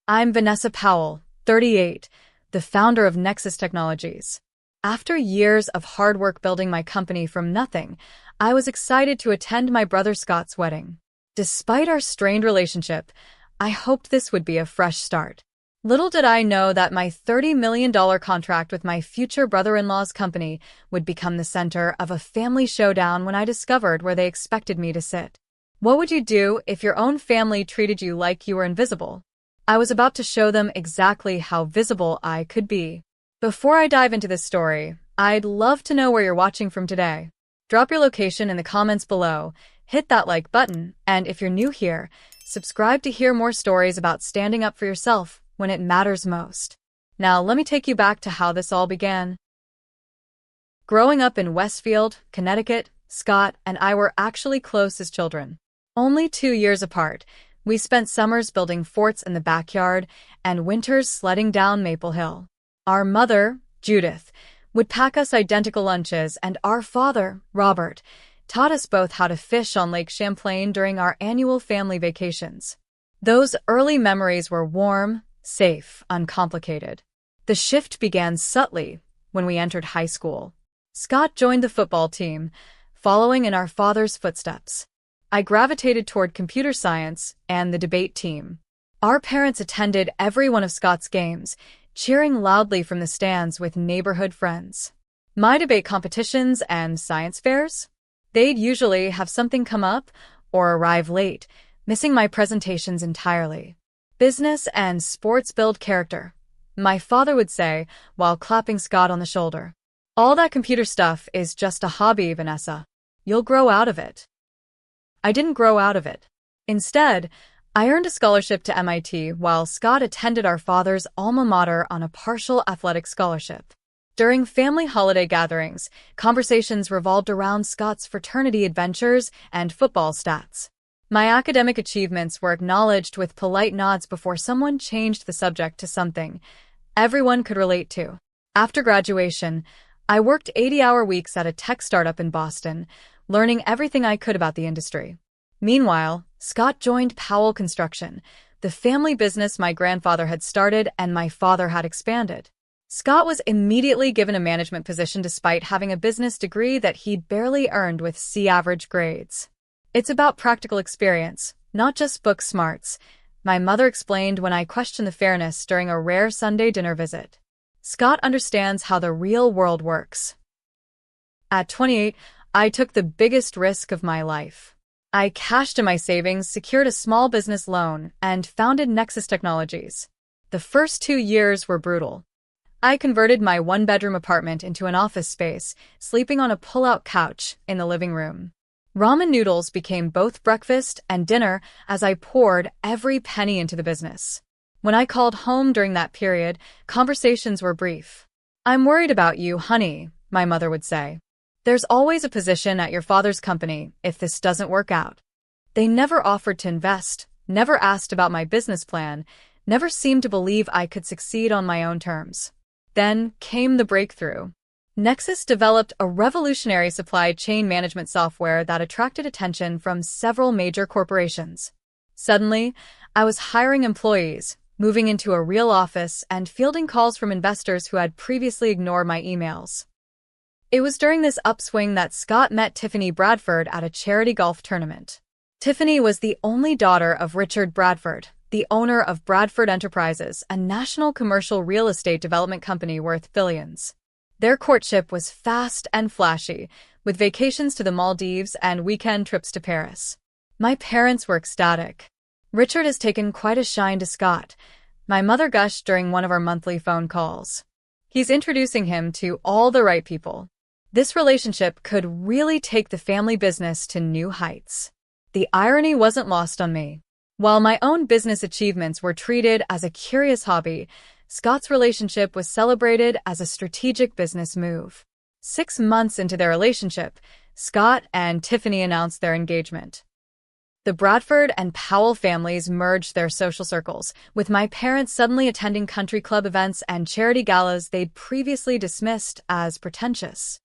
I'm Vanessa Powell, 38, the founder of Nexus Technologies. After years of hard work building my company from nothing, I was excited to attend my brother Scott's wedding. Despite our strained relationship, I hoped this would be a fresh start. Little did I know that my $30 million contract with my future brother-in-law's company would become the center of a family showdown when I discovered where they expected me to sit. What would you do if your own family treated you like you were invisible? I was about to show them exactly how visible I could be. Before I dive into this story, I'd love to know where you're watching from today. Drop your location in the comments below, hit that like button, and if you're new here, subscribe to hear more stories about standing up for yourself when it matters most. Now, let me take you back to how this all began. Growing up in Westfield, Connecticut, Scott and I were actually close as children. Only 2 years apart, we spent summers building forts in the backyard and winters sledding down Maple Hill. Our mother, Judith, would pack us identical lunches, and our father, Robert, taught us both how to fish on Lake Champlain during our annual family vacations. Those early memories were warm, safe, uncomplicated. The shift began subtly when we entered high school. Scott joined the football team, following in our father's footsteps. I gravitated toward computer science and the debate team. Our parents attended every one of Scott's games, cheering loudly from the stands with neighborhood friends. My debate competitions and science fairs? They'd usually have something come up or arrive late, missing my presentations entirely. Business and sports build character, my father would say while clapping Scott on the shoulder. All that computer stuff is just a hobby, Vanessa. You'll grow out of it. I didn't grow out of it. Instead, I earned a scholarship to MIT while Scott attended our father's alma mater on a partial athletic scholarship. During family holiday gatherings, conversations revolved around Scott's fraternity adventures and football stats. My academic achievements were acknowledged with polite nods before someone changed the subject to something everyone could relate to. After graduation, I worked 80-hour weeks at a tech startup in Boston, learning everything I could about the industry. Meanwhile, Scott joined Powell Construction, the family business my grandfather had started and my father had expanded. Scott was immediately given a management position despite having a business degree that he'd barely earned with C-average grades. It's about practical experience, not just book smarts, my mother explained when I questioned the fairness during a rare Sunday dinner visit. Scott understands how the real world works. At 28, I took the biggest risk of my life. I cashed in my savings, secured a small business loan, and founded Nexus Technologies. The first 2 years were brutal. I converted my one-bedroom apartment into an office space, sleeping on a pull-out couch in the living room. Ramen noodles became both breakfast and dinner as I poured every penny into the business. When I called home during that period, conversations were brief. "I'm worried about you, honey," my mother would say. "There's always a position at your father's company if this doesn't work out." They never offered to invest, never asked about my business plan, never seemed to believe I could succeed on my own terms. Then came the breakthrough. Nexus developed a revolutionary supply chain management software that attracted attention from several major corporations. Suddenly, I was hiring employees, moving into a real office, and fielding calls from investors who had previously ignored my emails. It was during this upswing that Scott met Tiffany Bradford at a charity golf tournament. Tiffany was the only daughter of Richard Bradford, the owner of Bradford Enterprises, a national commercial real estate development company worth billions. Their courtship was fast and flashy, with vacations to the Maldives and weekend trips to Paris. My parents were ecstatic. "Richard has taken quite a shine to Scott," my mother gushed during one of our monthly phone calls. "He's introducing him to all the right people." This relationship could really take the family business to new heights. The irony wasn't lost on me. While my own business achievements were treated as a curious hobby, Scott's relationship was celebrated as a strategic business move. 6 months into their relationship, Scott and Tiffany announced their engagement. The Bradford and Powell families merged their social circles, with my parents suddenly attending country club events and charity galas they'd previously dismissed as pretentious.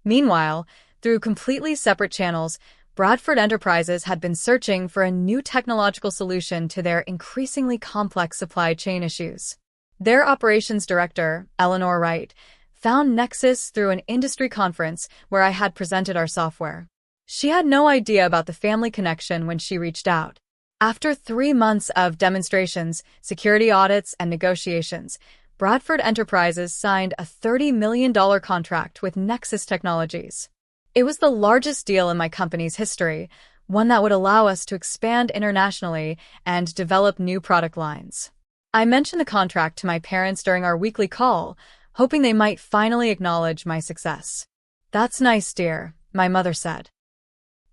Meanwhile, through completely separate channels, Bradford Enterprises had been searching for a new technological solution to their increasingly complex supply chain issues. Their operations director, Eleanor Wright, found Nexus through an industry conference where I had presented our software. She had no idea about the family connection when she reached out. After 3 months of demonstrations, security audits, and negotiations, Bradford Enterprises signed a $30 million contract with Nexus Technologies. It was the largest deal in my company's history, one that would allow us to expand internationally and develop new product lines. I mentioned the contract to my parents during our weekly call, hoping they might finally acknowledge my success. "That's nice, dear," my mother said.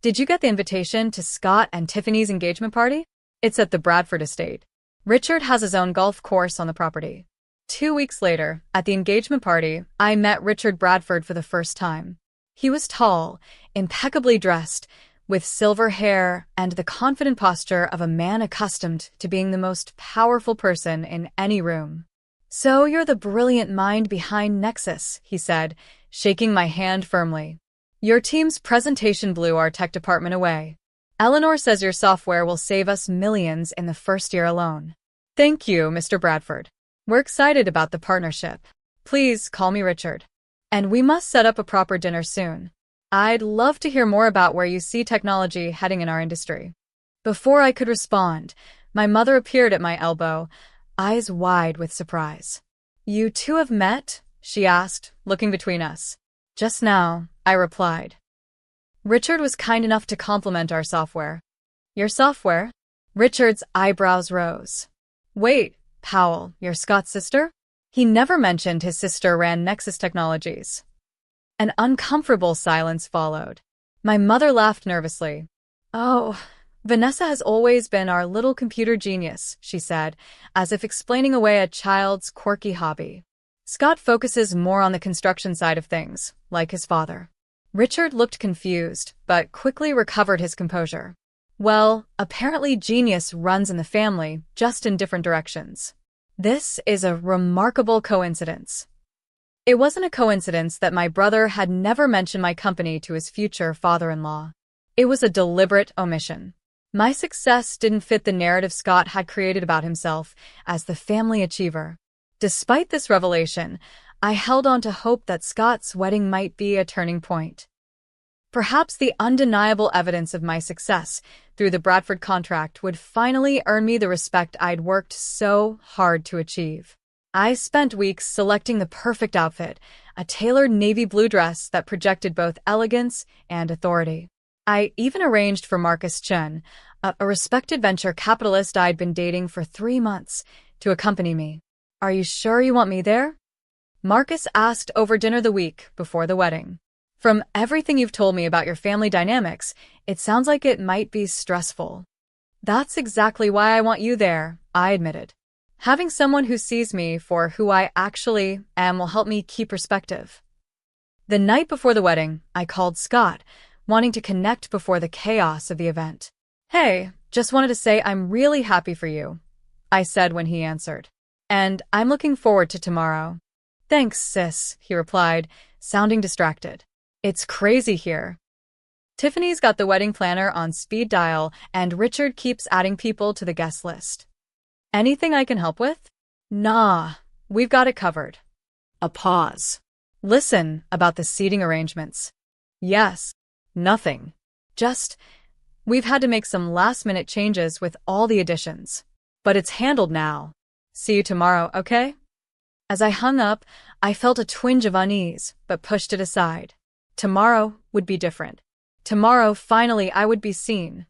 "Did you get the invitation to Scott and Tiffany's engagement party? It's at the Bradford estate. Richard has his own golf course on the property." 2 weeks later, at the engagement party, I met Richard Bradford for the first time. He was tall, impeccably dressed, with silver hair and the confident posture of a man accustomed to being the most powerful person in any room. "So you're the brilliant mind behind Nexus," he said, shaking my hand firmly. "Your team's presentation blew our tech department away. Eleanor says your software will save us millions in the first year alone." "Thank you, Mr. Bradford. We're excited about the partnership. Please call me Richard. And we must set up a proper dinner soon. I'd love to hear more about where you see technology heading in our industry." Before I could respond, my mother appeared at my elbow, eyes wide with surprise. "You two have met?" she asked, looking between us. "Just now," I replied. "Richard was kind enough to compliment our software." "Your software?" Richard's eyebrows rose. "Wait, Powell, you're Scott's sister?" He never mentioned his sister ran Nexus Technologies. An uncomfortable silence followed. My mother laughed nervously. "Oh, Vanessa has always been our little computer genius," she said, as if explaining away a child's quirky hobby. "Scott focuses more on the construction side of things, like his father." Richard looked confused, but quickly recovered his composure. "Well, apparently genius runs in the family, just in different directions. This is a remarkable coincidence." It wasn't a coincidence that my brother had never mentioned my company to his future father-in-law. It was a deliberate omission. My success didn't fit the narrative Scott had created about himself as the family achiever. Despite this revelation, I held on to hope that Scott's wedding might be a turning point. Perhaps the undeniable evidence of my success through the Bradford contract would finally earn me the respect I'd worked so hard to achieve. I spent weeks selecting the perfect outfit, a tailored navy blue dress that projected both elegance and authority. I even arranged for Marcus Chen, a respected venture capitalist I'd been dating for 3 months, to accompany me. "Are you sure you want me there?" Marcus asked over dinner the week before the wedding. "From everything you've told me about your family dynamics, it sounds like it might be stressful." "That's exactly why I want you there," I admitted. "Having someone who sees me for who I actually am will help me keep perspective." The night before the wedding, I called Scott, wanting to connect before the chaos of the event. "Hey, just wanted to say I'm really happy for you," I said when he answered. "And I'm looking forward to tomorrow." "Thanks, sis," he replied, sounding distracted. "It's crazy here. Tiffany's got the wedding planner on speed dial, and Richard keeps adding people to the guest list. Anything I can help with?" "Nah, we've got it covered." A pause. "Listen, about the seating arrangements." "Yes." "Nothing. Just, we've had to make some last-minute changes with all the additions. But it's handled now. See you tomorrow, okay?" As I hung up, I felt a twinge of unease, but pushed it aside. Tomorrow would be different. Tomorrow, finally, I would be seen.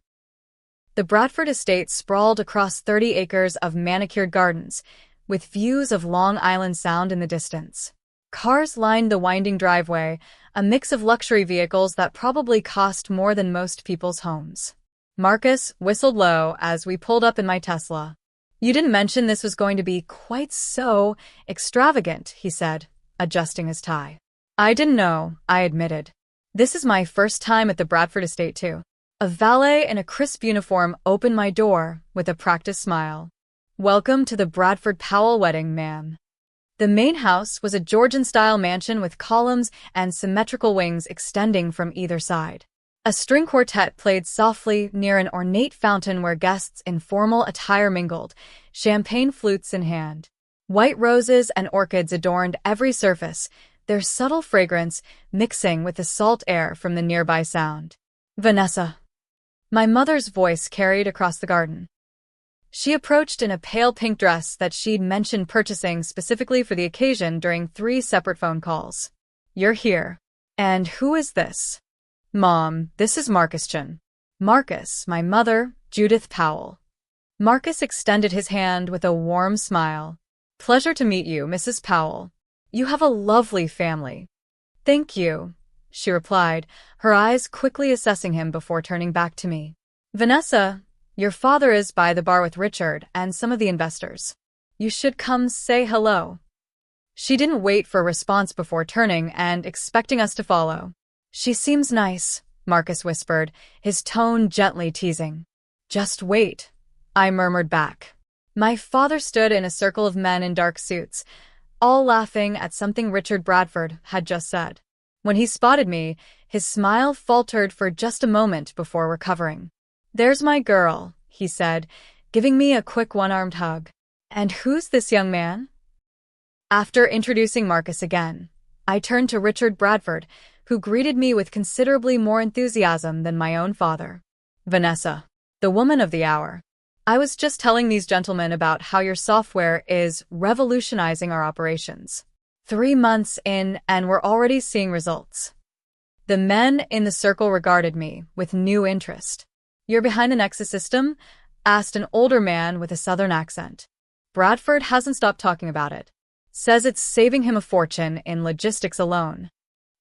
The Bradford estate sprawled across 30 acres of manicured gardens, with views of Long Island Sound in the distance. Cars lined the winding driveway, a mix of luxury vehicles that probably cost more than most people's homes. Marcus whistled low as we pulled up in my Tesla. "You didn't mention this was going to be quite so extravagant," he said, adjusting his tie. "I didn't know," I admitted. "This is my first time at the Bradford estate, too." A valet in a crisp uniform opened my door with a practiced smile. "Welcome to the Bradford Powell wedding, ma'am." The main house was a Georgian-style mansion with columns and symmetrical wings extending from either side. A string quartet played softly near an ornate fountain where guests in formal attire mingled, champagne flutes in hand. White roses and orchids adorned every surface, their subtle fragrance mixing with the salt air from the nearby sound. Vanessa. My mother's voice carried across the garden. She approached in a pale pink dress that she'd mentioned purchasing specifically for the occasion during 3 separate phone calls. You're here. And who is this? Mom, this is Marcus Chin. Marcus, my mother, Judith Powell. Marcus extended his hand with a warm smile. Pleasure to meet you, Mrs. Powell. You have a lovely family. Thank you, she replied, her eyes quickly assessing him before turning back to me. Vanessa, your father is by the bar with Richard and some of the investors. You should come say hello. She didn't wait for a response before turning and expecting us to follow. She seems nice, Marcus whispered, his tone gently teasing. Just wait, I murmured back. My father stood in a circle of men in dark suits, all laughing at something Richard Bradford had just said. When he spotted me, his smile faltered for just a moment before recovering. There's my girl, he said, giving me a quick one-armed hug. And who's this young man? After introducing Marcus again, I turned to Richard Bradford, who greeted me with considerably more enthusiasm than my own father. Vanessa, the woman of the hour. I was just telling these gentlemen about how your software is revolutionizing our operations. 3 months in, and we're already seeing results. The men in the circle regarded me with new interest. You're behind the Nexus system? Asked an older man with a southern accent. Bradford hasn't stopped talking about it. Says it's saving him a fortune in logistics alone.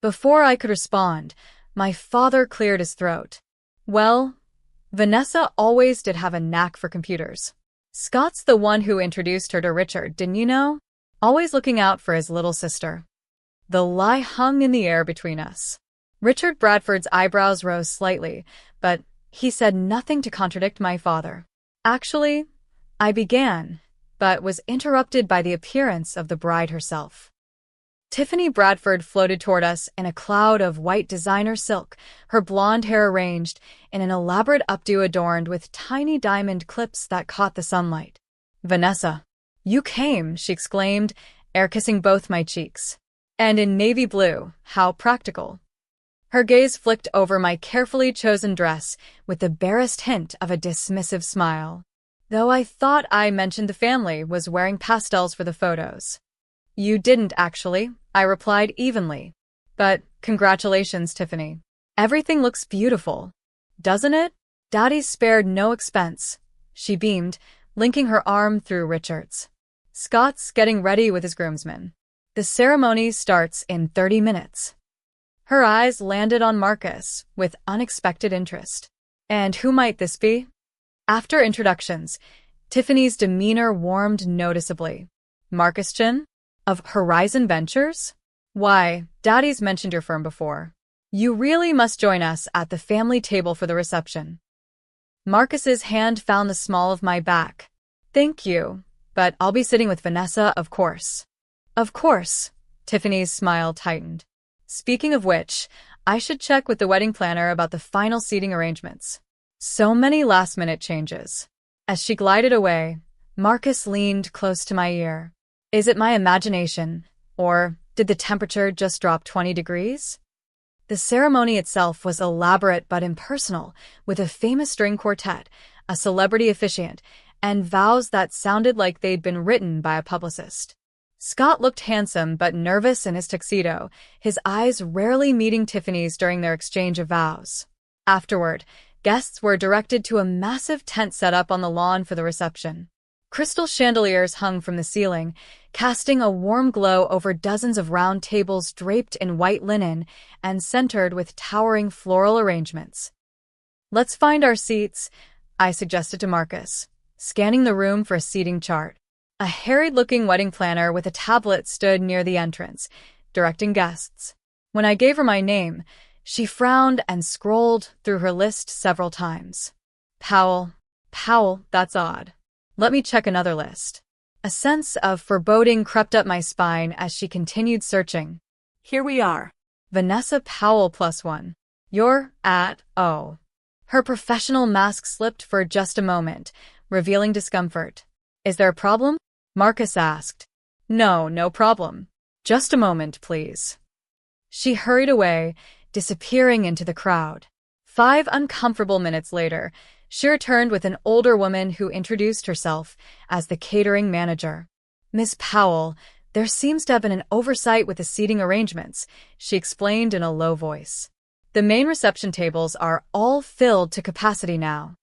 Before I could respond, my father cleared his throat. Well, Vanessa always did have a knack for computers. Scott's the one who introduced her to Richard, didn't you know? Always looking out for his little sister. The lie hung in the air between us. Richard Bradford's eyebrows rose slightly, but he said nothing to contradict my father. Actually, I began, but was interrupted by the appearance of the bride herself. Tiffany Bradford floated toward us in a cloud of white designer silk, her blonde hair arranged in an elaborate updo adorned with tiny diamond clips that caught the sunlight. Vanessa, you came, she exclaimed, air-kissing both my cheeks. And in navy blue, how practical. Her gaze flicked over my carefully chosen dress with the barest hint of a dismissive smile. Though I thought I mentioned the family was wearing pastels for the photos. You didn't, actually, I replied evenly. But congratulations, Tiffany. Everything looks beautiful. Doesn't it? Daddy spared no expense. She beamed, linking her arm through Richard's. Scott's getting ready with his groomsmen. The ceremony starts in 30 minutes. Her eyes landed on Marcus with unexpected interest. And who might this be? After introductions, Tiffany's demeanor warmed noticeably. Marcus Chin? Of Horizon Ventures? Why, Daddy's mentioned your firm before. You really must join us at the family table for the reception. Marcus's hand found the small of my back. Thank you, but I'll be sitting with Vanessa, of course. Of course, Tiffany's smile tightened. Speaking of which, I should check with the wedding planner about the final seating arrangements. So many last-minute changes. As she glided away, Marcus leaned close to my ear. Is it my imagination, or did the temperature just drop 20 degrees? The ceremony itself was elaborate but impersonal, with a famous string quartet, a celebrity officiant, and vows that sounded like they'd been written by a publicist. Scott looked handsome but nervous in his tuxedo, his eyes rarely meeting Tiffany's during their exchange of vows. Afterward, guests were directed to a massive tent set up on the lawn for the reception. Crystal chandeliers hung from the ceiling, casting a warm glow over dozens of round tables draped in white linen and centered with towering floral arrangements. Let's find our seats, I suggested to Marcus, scanning the room for a seating chart. A harried-looking wedding planner with a tablet stood near the entrance, directing guests. When I gave her my name, she frowned and scrolled through her list several times. Powell, that's odd. Let me check another list. A sense of foreboding crept up my spine as she continued searching. Here we are. Vanessa Powell +1. You're at, oh. Her professional mask slipped for just a moment, revealing discomfort. Is there a problem? Marcus asked. No, no problem. Just a moment, please. She hurried away, disappearing into the crowd. 5 uncomfortable minutes later, she returned with an older woman who introduced herself as the catering manager. Miss Powell, there seems to have been an oversight with the seating arrangements, she explained in a low voice. The main reception tables are all filled to capacity now.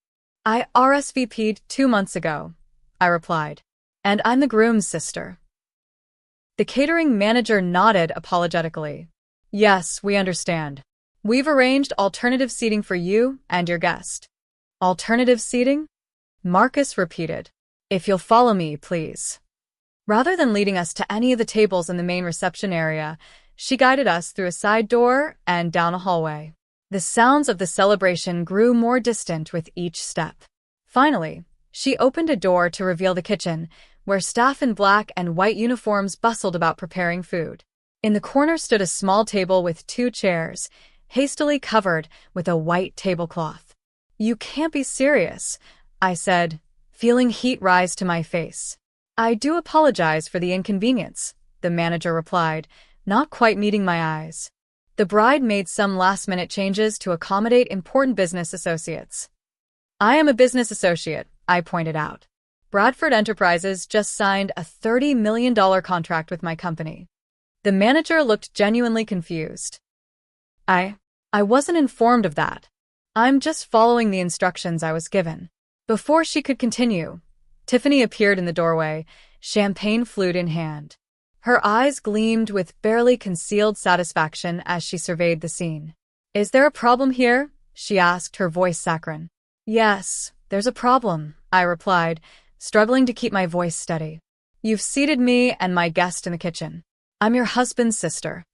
I RSVP'd 2 months ago, I replied. And I'm the groom's sister. The catering manager nodded apologetically. Yes, we understand. We've arranged alternative seating for you and your guest. Alternative seating? Marcus repeated. If you'll follow me, please. Rather than leading us to any of the tables in the main reception area, she guided us through a side door and down a hallway. The sounds of the celebration grew more distant with each step. Finally, she opened a door to reveal the kitchen, where staff in black and white uniforms bustled about preparing food. In the corner stood a small table with 2 chairs, hastily covered with a white tablecloth. You can't be serious, I said, feeling heat rise to my face. I do apologize for the inconvenience, the manager replied, not quite meeting my eyes. The bride made some last-minute changes to accommodate important business associates. I am a business associate, I pointed out. Bradford Enterprises just signed a $30 million contract with my company. The manager looked genuinely confused. I wasn't informed of that. I'm just following the instructions I was given. Before she could continue, Tiffany appeared in the doorway, champagne flute in hand. Her eyes gleamed with barely concealed satisfaction as she surveyed the scene. Is there a problem here? She asked, her voice saccharine. Yes, there's a problem, I replied, struggling to keep my voice steady. You've seated me and my guest in the kitchen. I'm your husband's sister.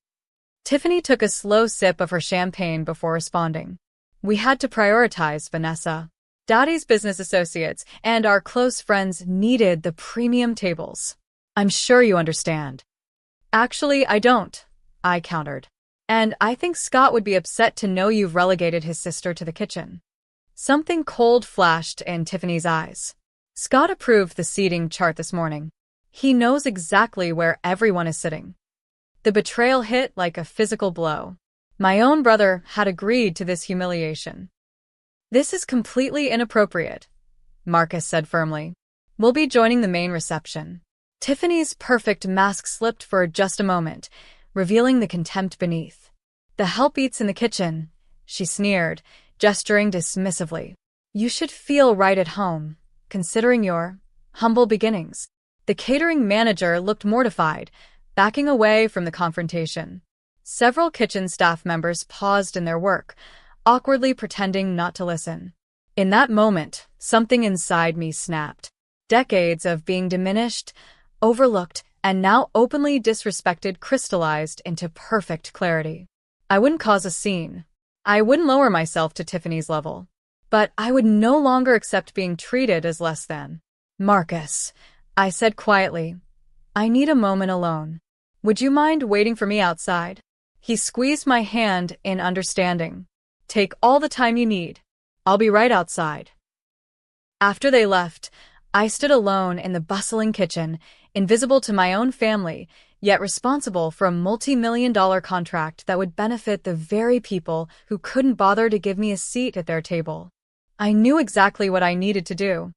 Tiffany took a slow sip of her champagne before responding. We had to prioritize, Vanessa. Daddy's business associates and our close friends needed the premium tables. I'm sure you understand. Actually, I don't, I countered. And I think Scott would be upset to know you've relegated his sister to the kitchen. Something cold flashed in Tiffany's eyes. Scott approved the seating chart this morning. He knows exactly where everyone is sitting. The betrayal hit like a physical blow. My own brother had agreed to this humiliation. This is completely inappropriate, Marcus said firmly. We'll be joining the main reception. Tiffany's perfect mask slipped for just a moment, revealing the contempt beneath. The help eats in the kitchen, she sneered, gesturing dismissively. You should feel right at home, considering your humble beginnings. The catering manager looked mortified, backing away from the confrontation. Several kitchen staff members paused in their work, awkwardly pretending not to listen. In that moment, something inside me snapped. Decades of being diminished, overlooked, and now openly disrespected crystallized into perfect clarity. I wouldn't cause a scene. I wouldn't lower myself to Tiffany's level. But I would no longer accept being treated as less than. Marcus, I said quietly, I need a moment alone. Would you mind waiting for me outside? He squeezed my hand in understanding. Take all the time you need. I'll be right outside. After they left, I stood alone in the bustling kitchen, invisible to my own family, yet responsible for a multi-million-dollar contract that would benefit the very people who couldn't bother to give me a seat at their table. I knew exactly what I needed to do.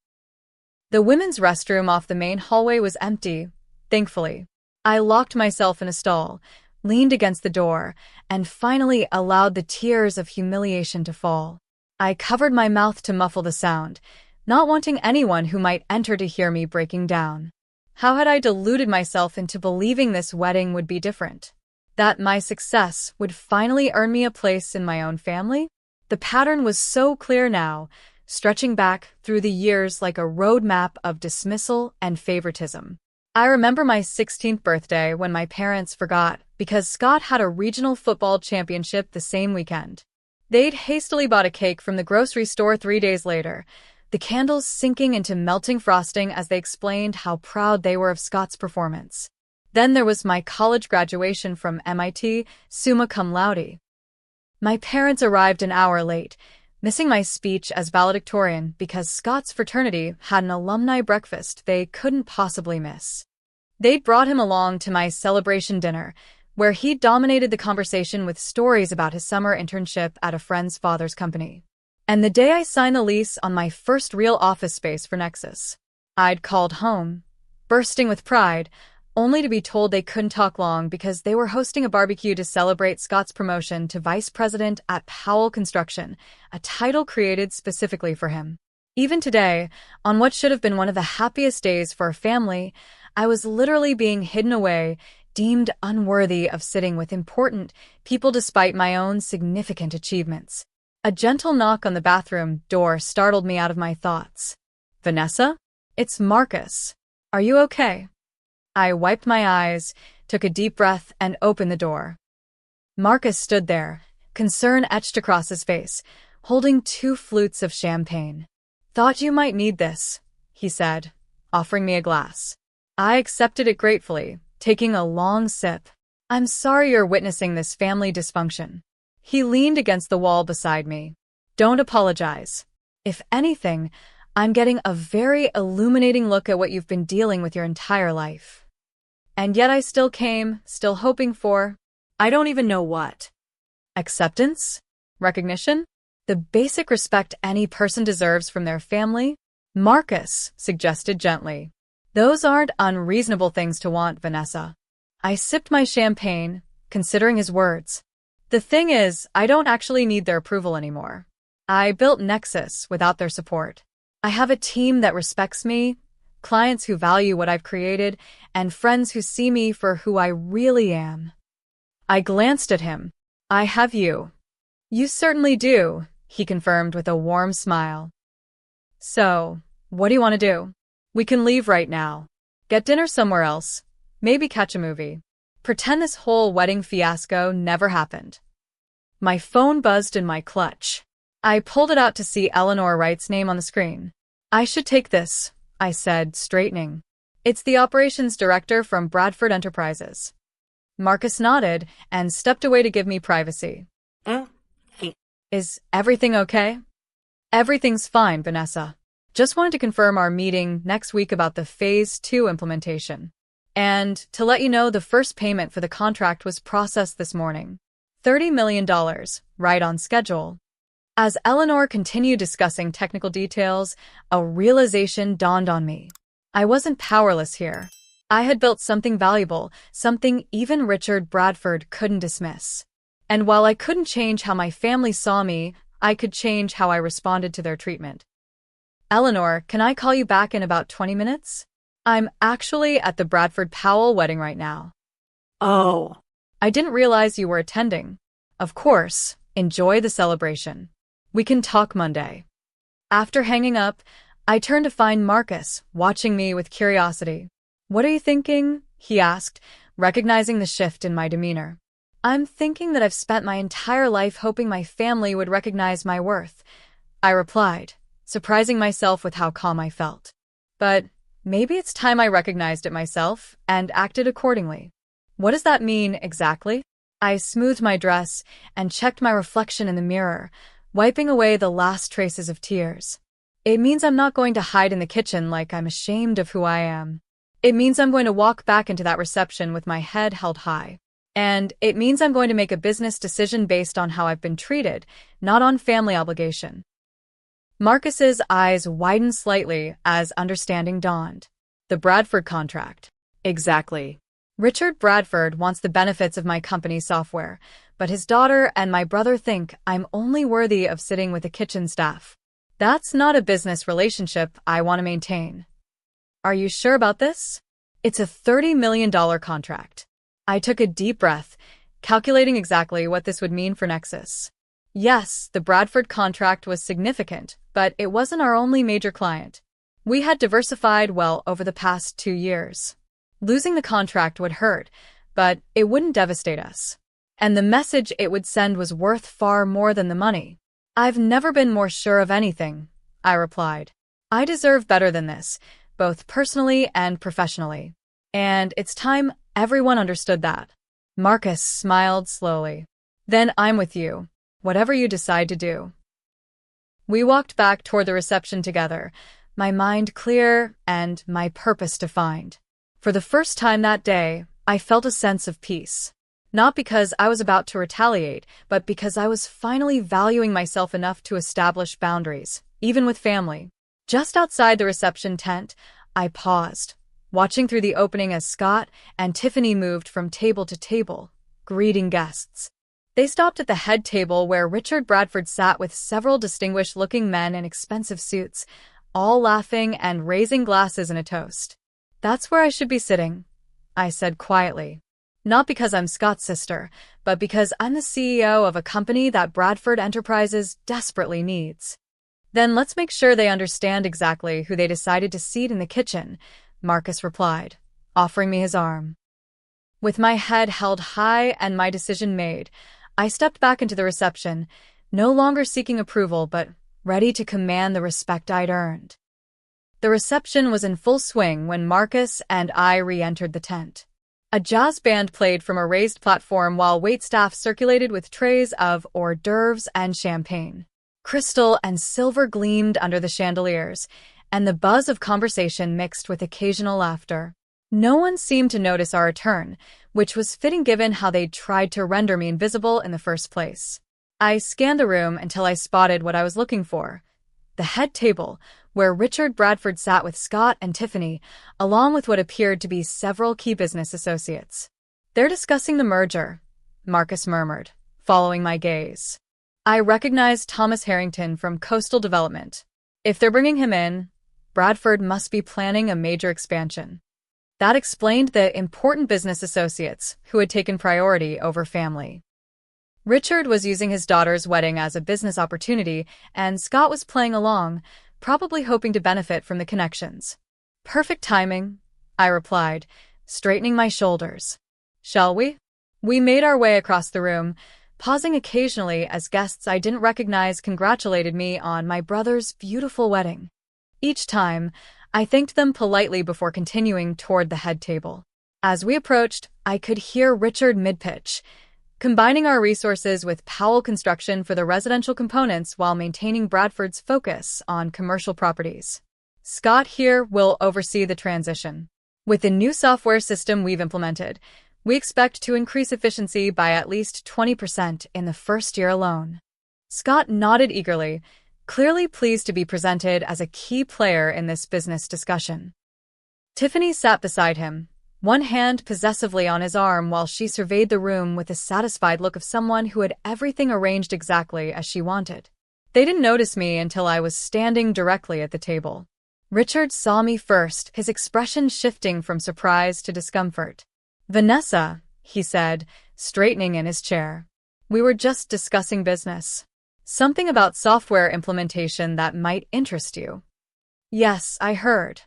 The women's restroom off the main hallway was empty, thankfully. I locked myself in a stall, leaned against the door, and finally allowed the tears of humiliation to fall. I covered my mouth to muffle the sound, not wanting anyone who might enter to hear me breaking down. How had I deluded myself into believing this wedding would be different? That my success would finally earn me a place in my own family? The pattern was so clear now, stretching back through the years like a roadmap of dismissal and favoritism. I remember my 16th birthday when my parents forgot because Scott had a regional football championship the same weekend. They'd hastily bought a cake from the grocery store 3 days later, the candles sinking into melting frosting as they explained how proud they were of Scott's performance. Then there was my college graduation from MIT, summa cum laude. My parents arrived an hour late, missing my speech as valedictorian because Scott's fraternity had an alumni breakfast they couldn't possibly miss. They'd brought him along to my celebration dinner, where he dominated the conversation with stories about his summer internship at a friend's father's company. And the day I signed the lease on my first real office space for Nexus, I'd called home, bursting with pride, only to be told they couldn't talk long because they were hosting a barbecue to celebrate Scott's promotion to vice president at Powell Construction, a title created specifically for him. Even today, on what should have been one of the happiest days for our family, I was literally being hidden away, deemed unworthy of sitting with important people despite my own significant achievements. A gentle knock on the bathroom door startled me out of my thoughts. "Vanessa? It's Marcus. Are you okay?" I wiped my eyes, took a deep breath, and opened the door. Marcus stood there, concern etched across his face, holding 2 flutes of champagne. "Thought you might need this," he said, offering me a glass. I accepted it gratefully, taking a long sip. "I'm sorry you're witnessing this family dysfunction." He leaned against the wall beside me. "Don't apologize. If anything, I'm getting a very illuminating look at what you've been dealing with your entire life. And yet I still came, still hoping for, I don't even know what. Acceptance? Recognition? The basic respect any person deserves from their family?" Marcus suggested gently. "Those aren't unreasonable things to want, Vanessa." I sipped my champagne, considering his words. "The thing is, I don't actually need their approval anymore. I built Nexus without their support. I have a team that respects me, clients who value what I've created, and friends who see me for who I really am." I glanced at him. "I have you." "You certainly do," he confirmed with a warm smile. "So, what do you want to do? We can leave right now. Get dinner somewhere else. Maybe catch a movie. Pretend this whole wedding fiasco never happened." My phone buzzed in my clutch. I pulled it out to see Eleanor Wright's name on the screen. "I should take this," I said, straightening. "It's the operations director from Bradford Enterprises." Marcus nodded and stepped away to give me privacy. "Is everything okay?" "Everything's fine, Vanessa. Just wanted to confirm our meeting next week about the Phase 2 implementation. And to let you know, the first payment for the contract was processed this morning. $30 million, right on schedule." As Eleanor continued discussing technical details, a realization dawned on me. I wasn't powerless here. I had built something valuable, something even Richard Bradford couldn't dismiss. And while I couldn't change how my family saw me, I could change how I responded to their treatment. "Eleanor, can I call you back in about 20 minutes? I'm actually at the Bradford Powell wedding right now." "Oh. "I didn't realize you were attending." "Of course. Enjoy the celebration. We can talk Monday." After hanging up, I turned to find Marcus, watching me with curiosity. "What are you thinking?" he asked, recognizing the shift in my demeanor. "I'm thinking that I've spent my entire life hoping my family would recognize my worth," I replied, surprising myself with how calm I felt. "But maybe it's time I recognized it myself and acted accordingly." "What does that mean exactly?" I smoothed my dress and checked my reflection in the mirror, wiping away the last traces of tears. "It means I'm not going to hide in the kitchen like I'm ashamed of who I am. It means I'm going to walk back into that reception with my head held high. And it means I'm going to make a business decision based on how I've been treated, not on family obligation." Marcus's eyes widened slightly as understanding dawned. "The Bradford contract." "Exactly. Richard Bradford wants the benefits of my company's software, but his daughter and my brother think I'm only worthy of sitting with the kitchen staff. That's not a business relationship I want to maintain." "Are you sure about this?" "It's a $30 million contract." I took a deep breath, calculating exactly what this would mean for Nexus. Yes, the Bradford contract was significant, but it wasn't our only major client. We had diversified well over the past 2 years. Losing the contract would hurt, but it wouldn't devastate us. And the message it would send was worth far more than the money. "I've never been more sure of anything," I replied. "I deserve better than this, both personally and professionally. And it's time everyone understood that." Marcus smiled slowly. "Then I'm with you. Whatever you decide to do." We walked back toward the reception together, my mind clear and my purpose defined. For the first time that day, I felt a sense of peace. Not because I was about to retaliate, but because I was finally valuing myself enough to establish boundaries, even with family. Just outside the reception tent, I paused, watching through the opening as Scott and Tiffany moved from table to table, greeting guests. They stopped at the head table where Richard Bradford sat with several distinguished-looking men in expensive suits, all laughing and raising glasses in a toast. "That's where I should be sitting," I said quietly. "Not because I'm Scott's sister, but because I'm the CEO of a company that Bradford Enterprises desperately needs." "Then let's make sure they understand exactly who they decided to seat in the kitchen," Marcus replied, offering me his arm. With my head held high and my decision made, I stepped back into the reception, no longer seeking approval but ready to command the respect I'd earned. The reception was in full swing when Marcus and I re-entered the tent. A jazz band played from a raised platform while waitstaff circulated with trays of hors d'oeuvres and champagne. Crystal and silver gleamed under the chandeliers, and the buzz of conversation mixed with occasional laughter. No one seemed to notice our return, which was fitting given how they'd tried to render me invisible in the first place. I scanned the room until I spotted what I was looking for: the head table, where Richard Bradford sat with Scott and Tiffany, along with what appeared to be several key business associates. "They're discussing the merger," Marcus murmured, following my gaze. I recognized Thomas Harrington from Coastal Development. If they're bringing him in, Bradford must be planning a major expansion. That explained the important business associates who had taken priority over family. Richard was using his daughter's wedding as a business opportunity, and Scott was playing along, probably hoping to benefit from the connections. "Perfect timing," I replied, straightening my shoulders. "Shall we?" We made our way across the room, pausing occasionally as guests I didn't recognize congratulated me on my brother's beautiful wedding. Each time, I thanked them politely before continuing toward the head table. As we approached, I could hear Richard mid-pitch, combining our resources with Powell Construction for the residential components while maintaining Bradford's focus on commercial properties. "Scott here will oversee the transition. With the new software system we've implemented, we expect to increase efficiency by at least 20% in the first year alone." Scott nodded eagerly, clearly pleased to be presented as a key player in this business discussion. Tiffany sat beside him, one hand possessively on his arm while she surveyed the room with the satisfied look of someone who had everything arranged exactly as she wanted. They didn't notice me until I was standing directly at the table. Richard saw me first, his expression shifting from surprise to discomfort. "Vanessa," he said, straightening in his chair. "We were just discussing business. Something about software implementation that might interest you." "Yes, I heard,"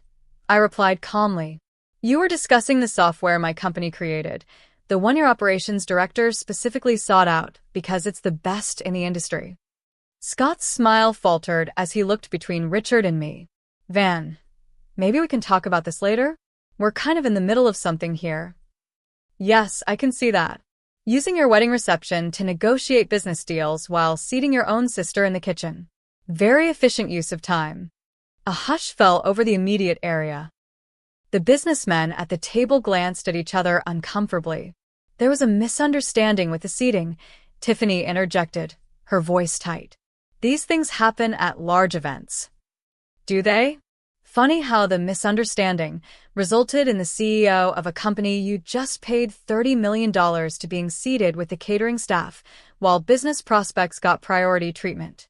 I replied calmly. "You were discussing the software my company created, the one your operations director specifically sought out because it's the best in the industry." Scott's smile faltered as he looked between Richard and me. "Van, maybe we can talk about this later? We're kind of in the middle of something here." "Yes, I can see that. Using your wedding reception to negotiate business deals while seating your own sister in the kitchen. Very efficient use of time." A hush fell over the immediate area. The businessmen at the table glanced at each other uncomfortably. "There was a misunderstanding with the seating," Tiffany interjected, her voice tight. "These things happen at large events." "Do they? Funny how the misunderstanding resulted in the CEO of a company you just paid $30 million to being seated with the catering staff, while business prospects got priority treatment."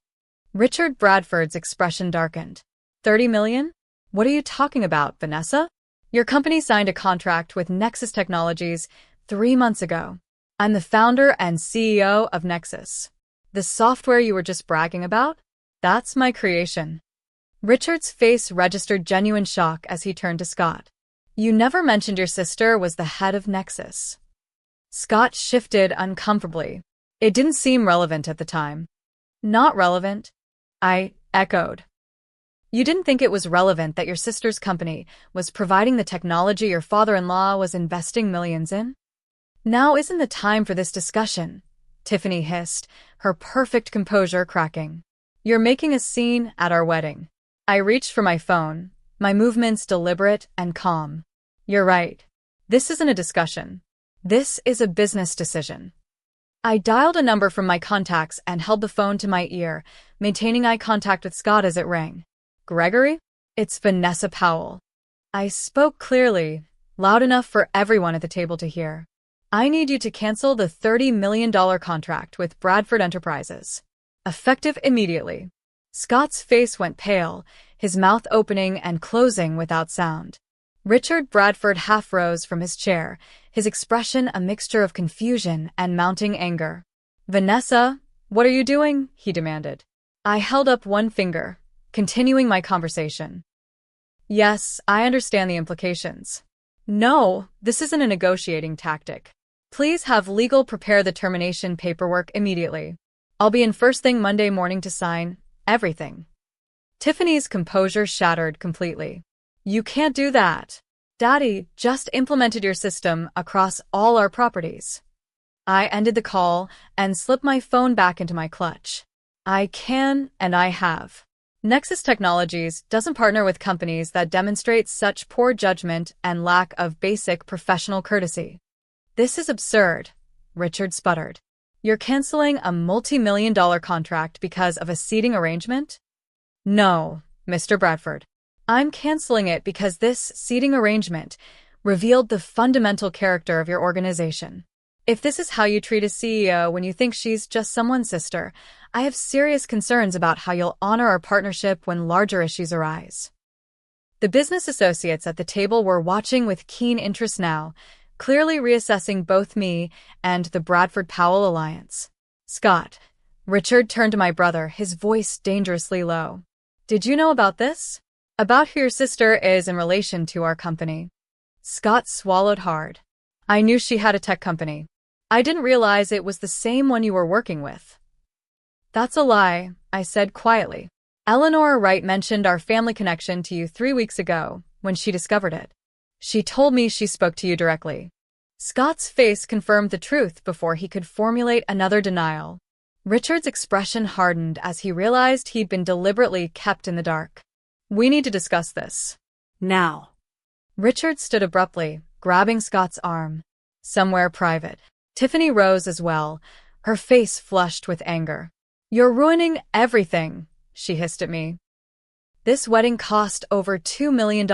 Richard Bradford's expression darkened. "$30 million? What are you talking about, Vanessa? Your company signed a contract with Nexus Technologies 3 months ago. I'm the founder and CEO of Nexus. The software you were just bragging about? That's my creation." Richard's face registered genuine shock as he turned to Scott. "You never mentioned your sister was the head of Nexus." Scott shifted uncomfortably. It didn't seem relevant at the time. "Not relevant?" I echoed. "You didn't think it was relevant that your sister's company was providing the technology your father-in-law was investing millions in?" "Now isn't the time for this discussion," Tiffany hissed, her perfect composure cracking. "You're making a scene at our wedding." I reached for my phone, my movements deliberate and calm. "You're right. This isn't a discussion. This is a business decision." I dialed a number from my contacts and held the phone to my ear, maintaining eye contact with Scott as it rang. "Gregory? It's Vanessa Powell." I spoke clearly, loud enough for everyone at the table to hear. "I need you to cancel the $30 million contract with Bradford Enterprises. Effective immediately." Scott's face went pale, his mouth opening and closing without sound. Richard Bradford half rose from his chair, his expression a mixture of confusion and mounting anger. "Vanessa, what are you doing?" he demanded. I held up one finger, continuing my conversation. "Yes, I understand the implications. No, this isn't a negotiating tactic. Please have legal prepare the termination paperwork immediately. I'll be in first thing Monday morning to sign everything." Tiffany's composure shattered completely. "You can't do that. Daddy just implemented your system across all our properties." I ended the call and slipped my phone back into my clutch. I can and I have. Nexus Technologies doesn't partner with companies that demonstrate such poor judgment and lack of basic professional courtesy. "This is absurd," Richard sputtered. "You're canceling a multi-million-dollar contract because of a seating arrangement?" "No, Mr. Bradford. I'm canceling it because this seating arrangement revealed the fundamental character of your organization. If this is how you treat a CEO when you think she's just someone's sister, I have serious concerns about how you'll honor our partnership when larger issues arise." The business associates at the table were watching with keen interest now, clearly reassessing both me and the Bradford-Powell alliance. "Scott," Richard turned to my brother, his voice dangerously low. "Did you know about this? About who your sister is in relation to our company?" Scott swallowed hard. "I knew she had a tech company. I didn't realize it was the same one you were working with." "That's a lie," I said quietly. "Eleanor Wright mentioned our family connection to you 3 weeks ago, when she discovered it. She told me she spoke to you directly." Scott's face confirmed the truth before he could formulate another denial. Richard's expression hardened as he realized he'd been deliberately kept in the dark. "We need to discuss this. Now." Richard stood abruptly, grabbing Scott's arm. "Somewhere private." Tiffany rose as well, her face flushed with anger. "You're ruining everything," she hissed at me. "This wedding cost over $2 million,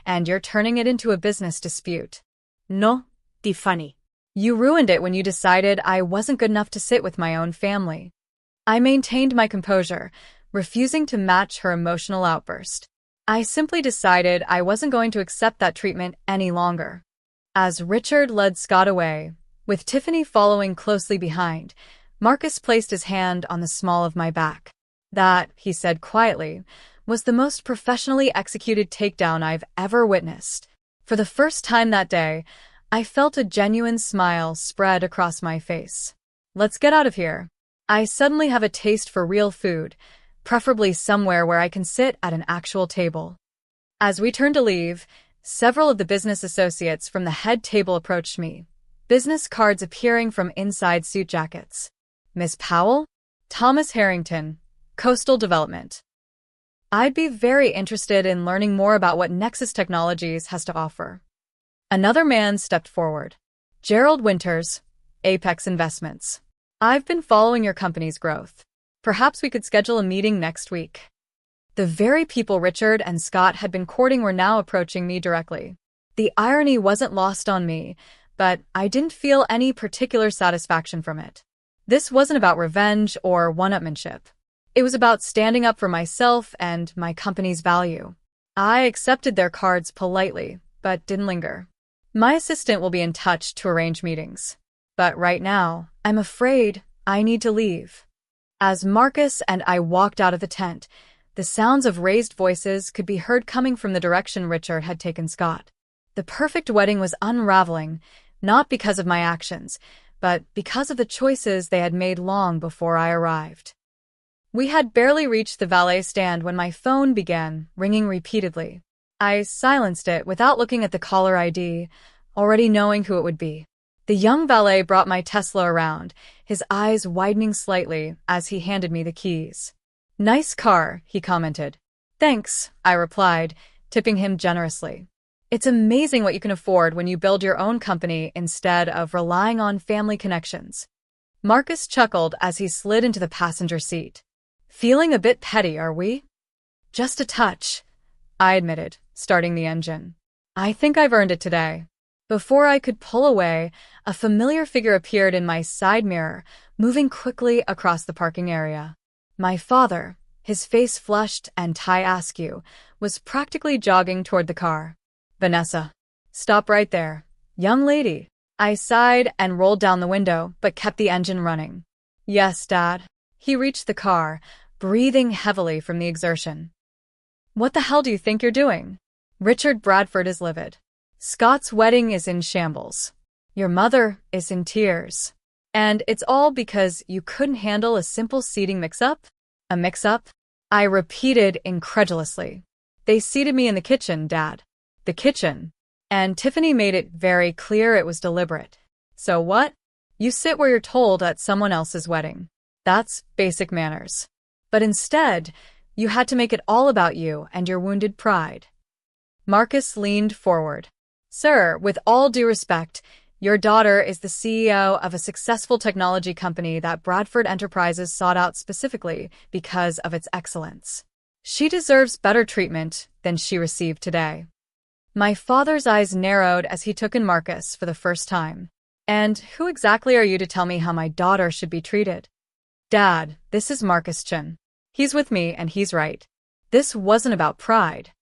and you're turning it into a business dispute." "No, Tiffany. You ruined it when you decided I wasn't good enough to sit with my own family." I maintained my composure, refusing to match her emotional outburst. I simply decided I wasn't going to accept that treatment any longer. As Richard led Scott away, with Tiffany following closely behind, Marcus placed his hand on the small of my back. "That," he said quietly, "was the most professionally executed takedown I've ever witnessed." For the first time that day, I felt a genuine smile spread across my face. "Let's get out of here. I suddenly have a taste for real food, preferably somewhere where I can sit at an actual table." As we turned to leave, several of the business associates from the head table approached me, business cards appearing from inside suit jackets. "Miss Powell? Thomas Harrington, Coastal Development. I'd be very interested in learning more about what Nexus Technologies has to offer." Another man stepped forward. "Gerald Winters, Apex Investments. I've been following your company's growth. Perhaps we could schedule a meeting next week." The very people Richard and Scott had been courting were now approaching me directly. The irony wasn't lost on me, but I didn't feel any particular satisfaction from it. This wasn't about revenge or one-upmanship. It was about standing up for myself and my company's value. I accepted their cards politely, but didn't linger. My assistant will be in touch to arrange meetings. But right now, I'm afraid I need to leave. As Marcus and I walked out of the tent, the sounds of raised voices could be heard coming from the direction Richard had taken Scott. The perfect wedding was unraveling, not because of my actions, but because of the choices they had made long before I arrived. We had barely reached the valet stand when my phone began ringing repeatedly. I silenced it without looking at the caller ID, already knowing who it would be. The young valet brought my Tesla around, his eyes widening slightly as he handed me the keys. "Nice car," he commented. "Thanks," I replied, tipping him generously. It's amazing what you can afford when you build your own company instead of relying on family connections. Marcus chuckled as he slid into the passenger seat. "Feeling a bit petty, are we?" "Just a touch," I admitted, starting the engine. "I think I've earned it today." Before I could pull away, a familiar figure appeared in my side mirror, moving quickly across the parking area. My father, his face flushed and tie askew, was practically jogging toward the car. "Vanessa, stop right there. Young lady." I sighed and rolled down the window, but kept the engine running. "Yes, Dad." He reached the car, breathing heavily from the exertion. "What the hell do you think you're doing?" "Richard Bradford is livid. Scott's wedding is in shambles. Your mother is in tears. And it's all because you couldn't handle a simple seating mix-up?" "A mix-up?" I repeated incredulously. "They seated me in the kitchen, Dad." "The kitchen?" And Tiffany made it very clear it was deliberate. "So what? You sit where you're told at someone else's wedding. That's basic manners. But instead, you had to make it all about you and your wounded pride." Marcus leaned forward. "Sir, with all due respect, your daughter is the CEO of a successful technology company that Bradford Enterprises sought out specifically because of its excellence. She deserves better treatment than she received today." My father's eyes narrowed as he took in Marcus for the first time. "And who exactly are you to tell me how my daughter should be treated?" "Dad, this is Marcus Chin. He's with me and he's right. This wasn't about pride.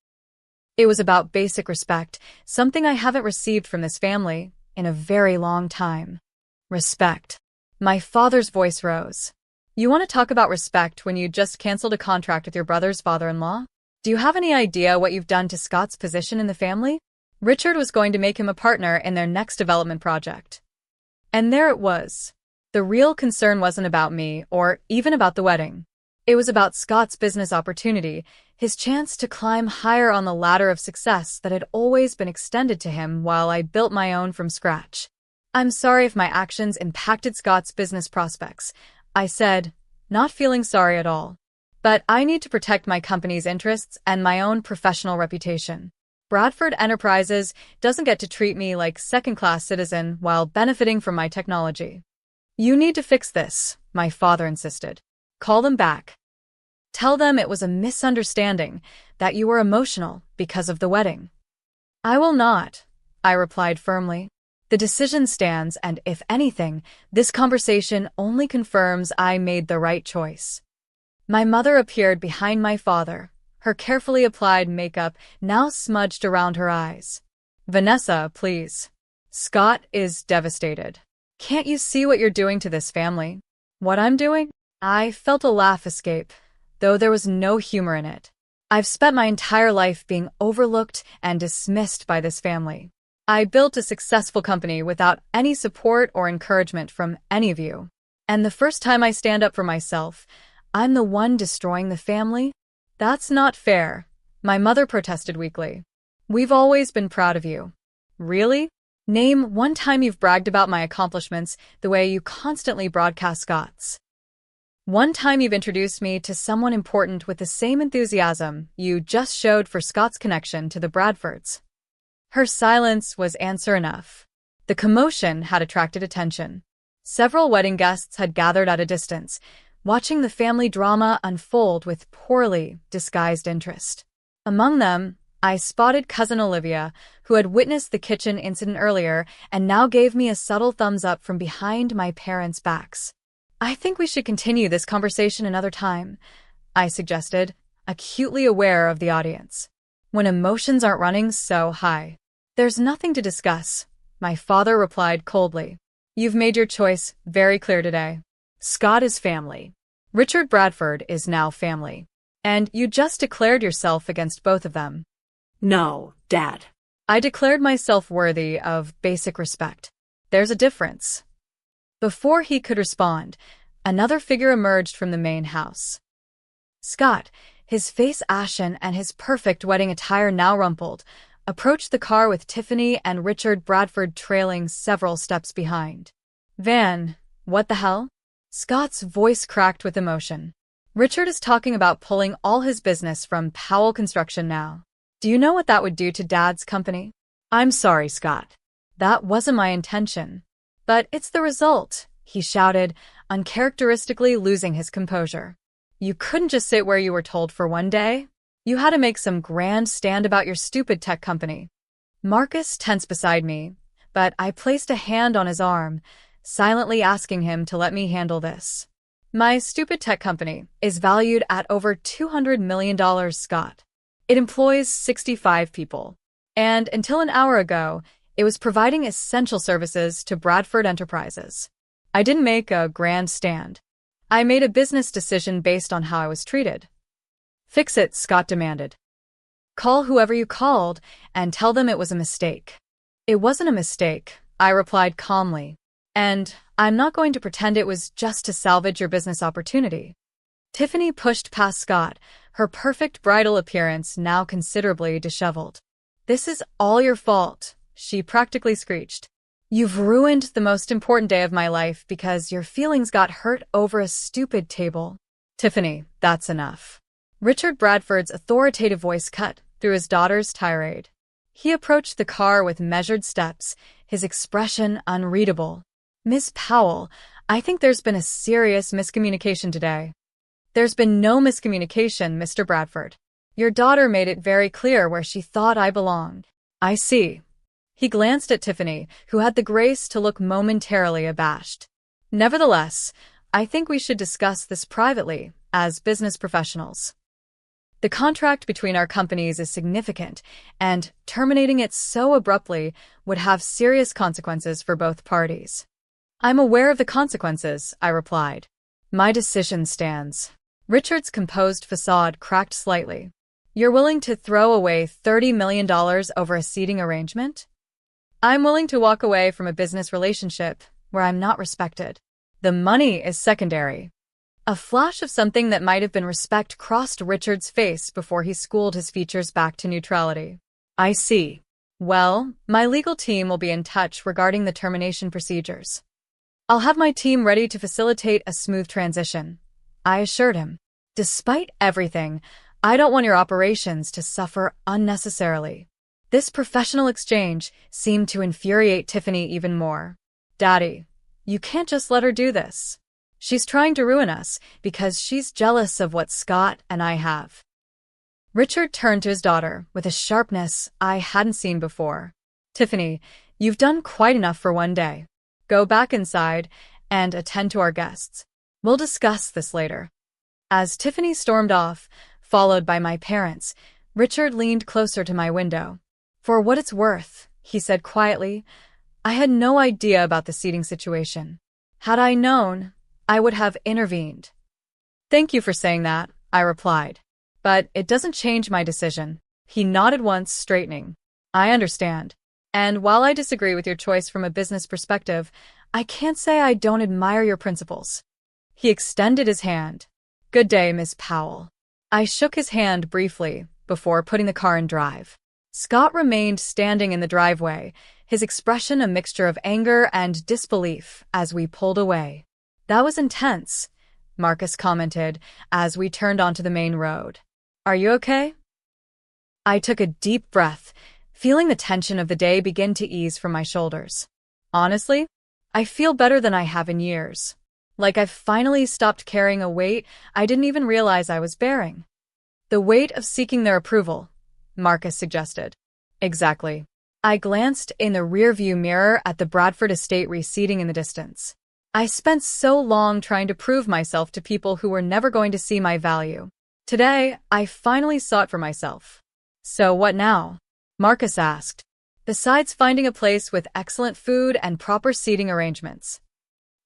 It was about basic respect, something I haven't received from this family in a very long time." "Respect." My father's voice rose. "You want to talk about respect when you just canceled a contract with your brother's father-in-law? Do you have any idea what you've done to Scott's position in the family? Richard was going to make him a partner in their next development project." And there it was. The real concern wasn't about me or even about the wedding. It was about Scott's business opportunity, his chance to climb higher on the ladder of success that had always been extended to him while I built my own from scratch. "I'm sorry if my actions impacted Scott's business prospects," I said, not feeling sorry at all. "But I need to protect my company's interests and my own professional reputation. Bradford Enterprises doesn't get to treat me like second-class citizen while benefiting from my technology." "You need to fix this," my father insisted. "Call them back. Tell them it was a misunderstanding, that you were emotional because of the wedding." "I will not," I replied firmly. "The decision stands, and if anything, this conversation only confirms I made the right choice." My mother appeared behind my father, her carefully applied makeup now smudged around her eyes. "Vanessa, please. Scott is devastated. Can't you see what you're doing to this family?" "What I'm doing?" I felt a laugh escape, though there was no humor in it. "I've spent my entire life being overlooked and dismissed by this family. I built a successful company without any support or encouragement from any of you. And the first time I stand up for myself, I'm the one destroying the family? That's not fair," my mother protested weakly. "We've always been proud of you." "Really? Name one time you've bragged about my accomplishments the way you constantly broadcast Scott's." "One time you've introduced me to someone important with the same enthusiasm you just showed for Scott's connection to the Bradfords." Her silence was answer enough. The commotion had attracted attention. Several wedding guests had gathered at a distance, watching the family drama unfold with poorly disguised interest. Among them, I spotted Cousin Olivia, who had witnessed the kitchen incident earlier and now gave me a subtle thumbs up from behind my parents' backs. "I think we should continue this conversation another time," I suggested, acutely aware of the audience. "When emotions aren't running so high." "There's nothing to discuss," my father replied coldly. "You've made your choice very clear today. Scott is family. Richard Bradford is now family. And you just declared yourself against both of them." "No, Dad." "I declared myself worthy of basic respect. There's a difference." Before he could respond, another figure emerged from the main house. Scott, his face ashen and his perfect wedding attire now rumpled, approached the car with Tiffany and Richard Bradford trailing several steps behind. Van, what the hell? Scott's voice cracked with emotion. Richard is talking about pulling all his business from Powell Construction now. Do you know what that would do to Dad's company? I'm sorry, Scott. That wasn't my intention. But it's the result, he shouted, uncharacteristically losing his composure. You couldn't just sit where you were told for one day. You had to make some grand stand about your stupid tech company. Marcus tensed beside me, but I placed a hand on his arm, silently asking him to let me handle this. My stupid tech company is valued at over $200 million, Scott. It employs 65 people. And until an hour ago, it was providing essential services to Bradford Enterprises. I didn't make a grand stand. I made a business decision based on how I was treated. Fix it, Scott demanded. Call whoever you called and tell them it was a mistake. It wasn't a mistake, I replied calmly. And I'm not going to pretend it was just to salvage your business opportunity. Tiffany pushed past Scott, her perfect bridal appearance now considerably disheveled. This is all your fault, she practically screeched. You've ruined the most important day of my life because your feelings got hurt over a stupid table. Tiffany, that's enough. Richard Bradford's authoritative voice cut through his daughter's tirade. He approached the car with measured steps, his expression unreadable. Miss Powell, I think there's been a serious miscommunication today. There's been no miscommunication, Mr. Bradford. Your daughter made it very clear where she thought I belonged. I see. He glanced at Tiffany, who had the grace to look momentarily abashed. Nevertheless, I think we should discuss this privately, as business professionals. The contract between our companies is significant, and terminating it so abruptly would have serious consequences for both parties. I'm aware of the consequences, I replied. My decision stands. Richard's composed facade cracked slightly. You're willing to throw away $30 million over a seating arrangement? I'm willing to walk away from a business relationship where I'm not respected. The money is secondary. A flash of something that might have been respect crossed Richard's face before he schooled his features back to neutrality. I see. Well, my legal team will be in touch regarding the termination procedures. I'll have my team ready to facilitate a smooth transition, I assured him. Despite everything, I don't want your operations to suffer unnecessarily. This professional exchange seemed to infuriate Tiffany even more. Daddy, you can't just let her do this. She's trying to ruin us because she's jealous of what Scott and I have. Richard turned to his daughter with a sharpness I hadn't seen before. Tiffany, you've done quite enough for one day. Go back inside and attend to our guests. We'll discuss this later. As Tiffany stormed off, followed by my parents, Richard leaned closer to my window. For what it's worth, he said quietly, I had no idea about the seating situation. Had I known, I would have intervened. Thank you for saying that, I replied. But it doesn't change my decision. He nodded once, straightening. I understand. And while I disagree with your choice from a business perspective, I can't say I don't admire your principles. He extended his hand. Good day, Miss Powell. I shook his hand briefly before putting the car in drive. Scott remained standing in the driveway, his expression a mixture of anger and disbelief as we pulled away. That was intense, Marcus commented as we turned onto the main road. Are you okay? I took a deep breath, feeling the tension of the day begin to ease from my shoulders. Honestly, I feel better than I have in years. Like I've finally stopped carrying a weight I didn't even realize I was bearing. The weight of seeking their approval, Marcus suggested. Exactly. I glanced in the rearview mirror at the Bradford estate receding in the distance. I spent so long trying to prove myself to people who were never going to see my value. Today, I finally saw it for myself. So what now? Marcus asked. Besides finding a place with excellent food and proper seating arrangements.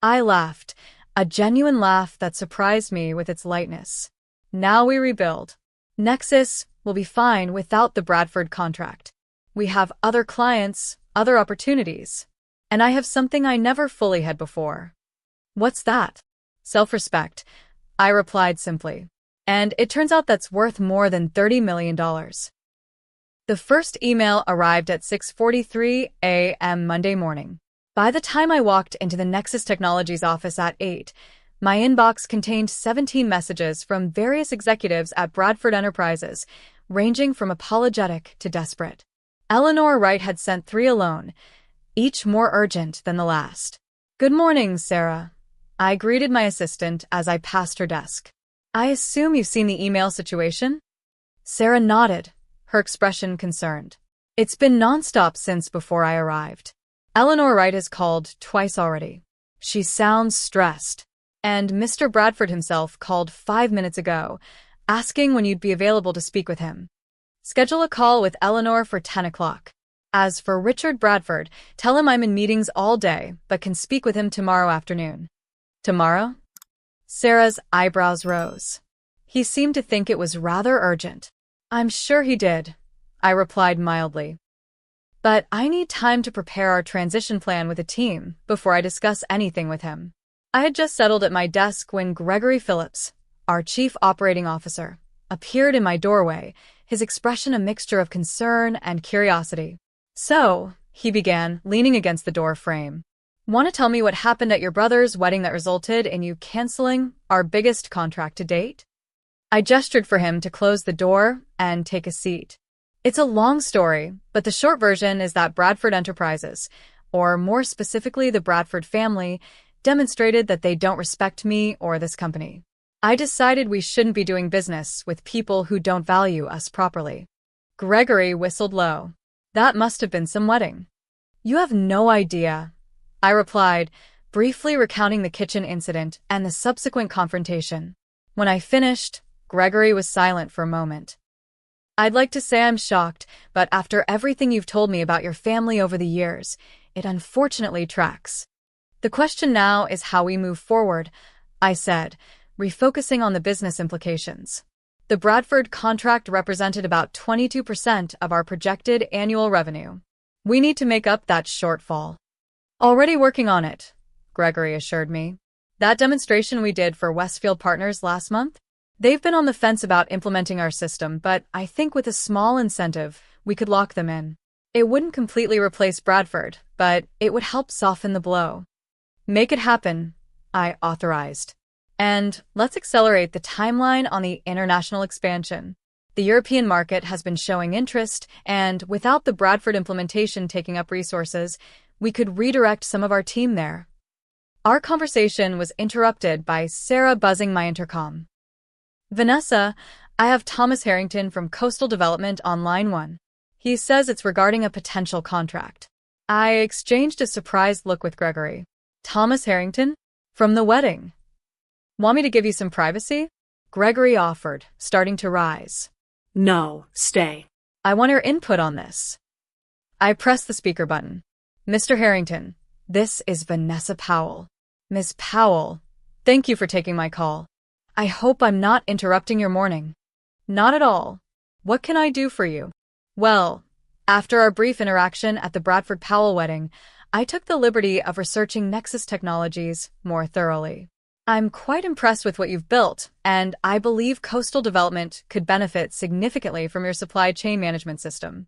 I laughed, a genuine laugh that surprised me with its lightness. Now we rebuild. Nexus will be fine without the Bradford contract. We have other clients, other opportunities. And I have something I never fully had before. What's that? Self-respect, I replied simply. And it turns out that's worth more than $30 million. The first email arrived at 6:43 a.m. Monday morning. By the time I walked into the Nexus Technologies office at 8, my inbox contained 17 messages from various executives at Bradford Enterprises, ranging from apologetic to desperate. Eleanor Wright had sent 3 alone, each more urgent than the last. "Good morning, Sarah," I greeted my assistant as I passed her desk. "I assume you've seen the email situation?" Sarah nodded, her expression concerned. "It's been nonstop since before I arrived. Eleanor Wright has called twice already. She sounds stressed. And Mr. Bradford himself called 5 minutes ago, asking when you'd be available to speak with him. Schedule a call with Eleanor for 10 o'clock. As for Richard Bradford, tell him I'm in meetings all day, but can speak with him tomorrow afternoon." "Tomorrow?" Sarah's eyebrows rose. He seemed to think it was rather urgent. "I'm sure he did," I replied mildly. "But I need time to prepare our transition plan with the team before I discuss anything with him." I had just settled at my desk when Gregory Phillips, our chief operating officer, appeared in my doorway, his expression a mixture of concern and curiosity. "So," he began, leaning against the door frame, "want to tell me what happened at your brother's wedding that resulted in you canceling our biggest contract to date?" I gestured for him to close the door and take a seat. "It's a long story, but the short version is that Bradford Enterprises, or more specifically the Bradford family, demonstrated that they don't respect me or this company. I decided we shouldn't be doing business with people who don't value us properly." Gregory whistled low. "That must have been some wedding." "You have no idea," I replied, briefly recounting the kitchen incident and the subsequent confrontation. When I finished, Gregory was silent for a moment. "I'd like to say I'm shocked, but after everything you've told me about your family over the years, it unfortunately tracks. The question now is how we move forward," I said, refocusing on the business implications. "The Bradford contract represented about 22% of our projected annual revenue. We need to make up that shortfall." "Already working on it," Gregory assured me. "That demonstration we did for Westfield Partners last month? They've been on the fence about implementing our system, but I think with a small incentive, we could lock them in. It wouldn't completely replace Bradford, but it would help soften the blow." "Make it happen," I authorized. "And let's accelerate the timeline on the international expansion. The European market has been showing interest, and without the Bradford implementation taking up resources, we could redirect some of our team there." Our conversation was interrupted by Sarah buzzing my intercom. "Vanessa, I have Thomas Harrington from Coastal Development on line 1. He says it's regarding a potential contract." I exchanged a surprised look with Gregory. "Thomas Harrington? From the wedding? Want me to give you some privacy?" Gregory offered, starting to rise. "No, stay." "I want your input on this." I pressed the speaker button. "Mr. Harrington, this is Vanessa Powell." "Miss Powell, thank you for taking my call. I hope I'm not interrupting your morning." "Not at all. What can I do for you?" "Well, after our brief interaction at the Bradford Powell wedding, I took the liberty of researching Nexus Technologies more thoroughly. I'm quite impressed with what you've built, and I believe Coastal Development could benefit significantly from your supply chain management system."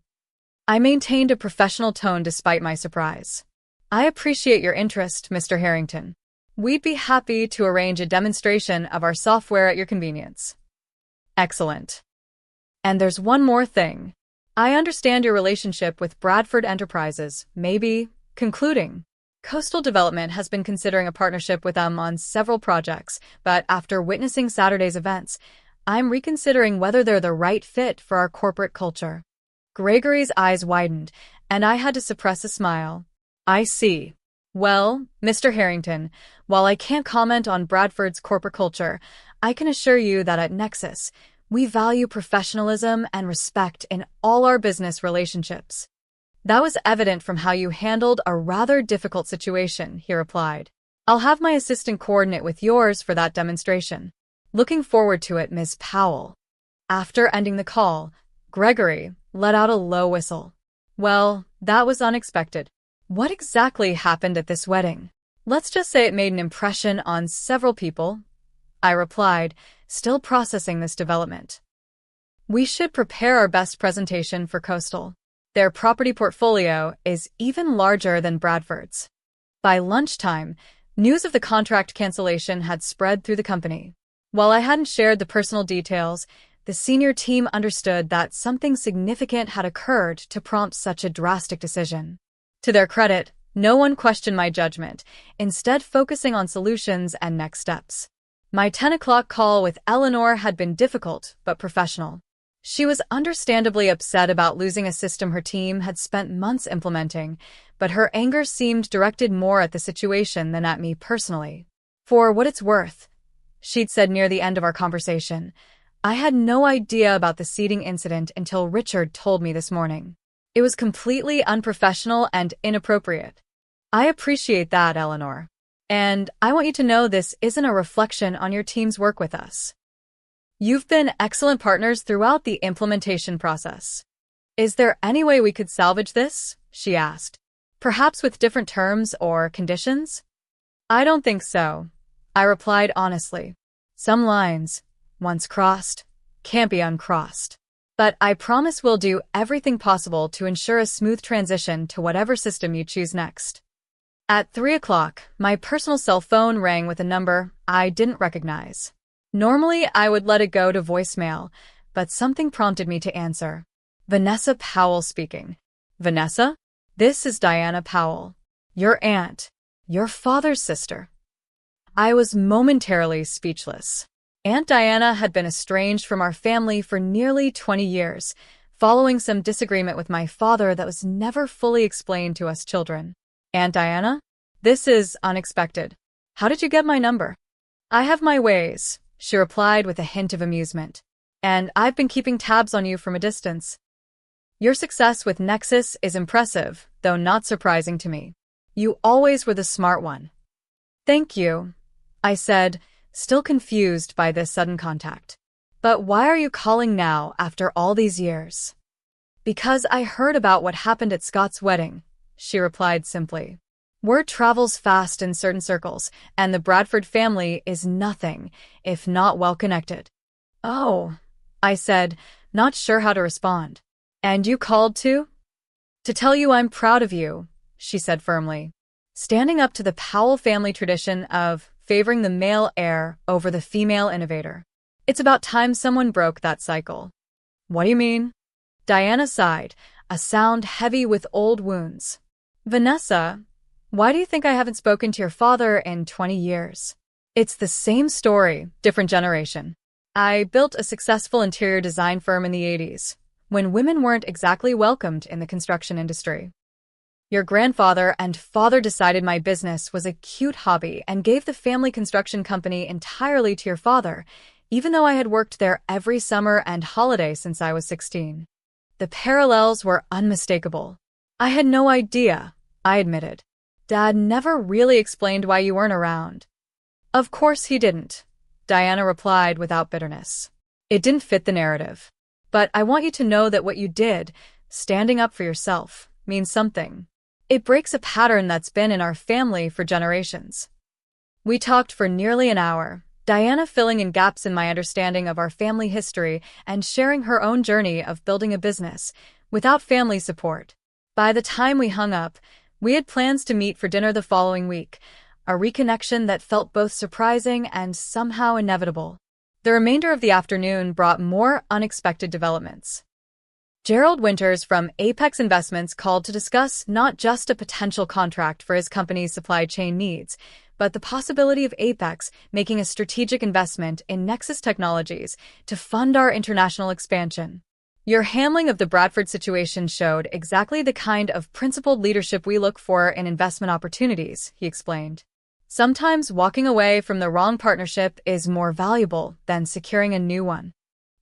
I maintained a professional tone despite my surprise. "I appreciate your interest, Mr. Harrington. We'd be happy to arrange a demonstration of our software at your convenience." "Excellent. And there's one more thing. I understand your relationship with Bradford Enterprises may be concluding. Coastal Development has been considering a partnership with them on several projects, but after witnessing Saturday's events, I'm reconsidering whether they're the right fit for our corporate culture." Gregory's eyes widened, and I had to suppress a smile. "I see. Well, Mr. Harrington, while I can't comment on Bradford's corporate culture, I can assure you that at Nexus, we value professionalism and respect in all our business relationships." "That was evident from how you handled a rather difficult situation," he replied. "I'll have my assistant coordinate with yours for that demonstration. Looking forward to it, Ms. Powell." After ending the call, Gregory let out a low whistle. "Well, that was unexpected. What exactly happened at this wedding?" "Let's just say it made an impression on several people," I replied, still processing this development. We should prepare our best presentation for Coastal. Their property portfolio is even larger than Bradford's. By lunchtime, news of the contract cancellation had spread through the company. While I hadn't shared the personal details, the senior team understood that something significant had occurred to prompt such a drastic decision. To their credit, no one questioned my judgment, instead focusing on solutions and next steps. My 10 o'clock call with Eleanor had been difficult but professional. She was understandably upset about losing a system her team had spent months implementing, but her anger seemed directed more at the situation than at me personally. For what it's worth, she'd said near the end of our conversation, I had no idea about the seating incident until Richard told me this morning. It was completely unprofessional and inappropriate. I appreciate that, Eleanor. And I want you to know this isn't a reflection on your team's work with us. You've been excellent partners throughout the implementation process. Is there any way we could salvage this? She asked. Perhaps with different terms or conditions? I don't think so, I replied honestly. Some lines, once crossed, can't be uncrossed. But I promise we'll do everything possible to ensure a smooth transition to whatever system you choose next. At 3 o'clock, my personal cell phone rang with a number I didn't recognize. Normally, I would let it go to voicemail, but something prompted me to answer. Vanessa Powell speaking. Vanessa? This is Diana Powell. Your aunt. Your father's sister. I was momentarily speechless. Aunt Diana had been estranged from our family for nearly 20 years, following some disagreement with my father that was never fully explained to us children. Aunt Diana? This is unexpected. How did you get my number? I have my ways, she replied with a hint of amusement. And I've been keeping tabs on you from a distance. Your success with Nexus is impressive, though not surprising to me. You always were the smart one. Thank you, I said, still confused by this sudden contact. But why are you calling now after all these years? Because I heard about what happened at Scott's wedding, she replied simply. Word travels fast in certain circles, and the Bradford family is nothing if not well connected. Oh, I said, not sure how to respond. And you called too? To tell you I'm proud of you, she said firmly. Standing up to the Powell family tradition of favoring the male heir over the female innovator. It's about time someone broke that cycle. What do you mean? Diana sighed, a sound heavy with old wounds. Vanessa, why do you think I haven't spoken to your father in 20 years? It's the same story, different generation. I built a successful interior design firm in the 80s, when women weren't exactly welcomed in the construction industry. Your grandfather and father decided my business was a cute hobby and gave the family construction company entirely to your father, even though I had worked there every summer and holiday since I was 16. The parallels were unmistakable. I had no idea, I admitted. Dad never really explained why you weren't around. Of course he didn't, Diana replied without bitterness. It didn't fit the narrative. But I want you to know that what you did, standing up for yourself, means something. It breaks a pattern that's been in our family for generations. We talked for nearly an hour, Diana filling in gaps in my understanding of our family history and sharing her own journey of building a business without family support. By the time we hung up, we had plans to meet for dinner the following week, a reconnection that felt both surprising and somehow inevitable. The remainder of the afternoon brought more unexpected developments. Gerald Winters from Apex Investments called to discuss not just a potential contract for his company's supply chain needs, but the possibility of Apex making a strategic investment in Nexus Technologies to fund our international expansion. Your handling of the Bradford situation showed exactly the kind of principled leadership we look for in investment opportunities, he explained. Sometimes walking away from the wrong partnership is more valuable than securing a new one.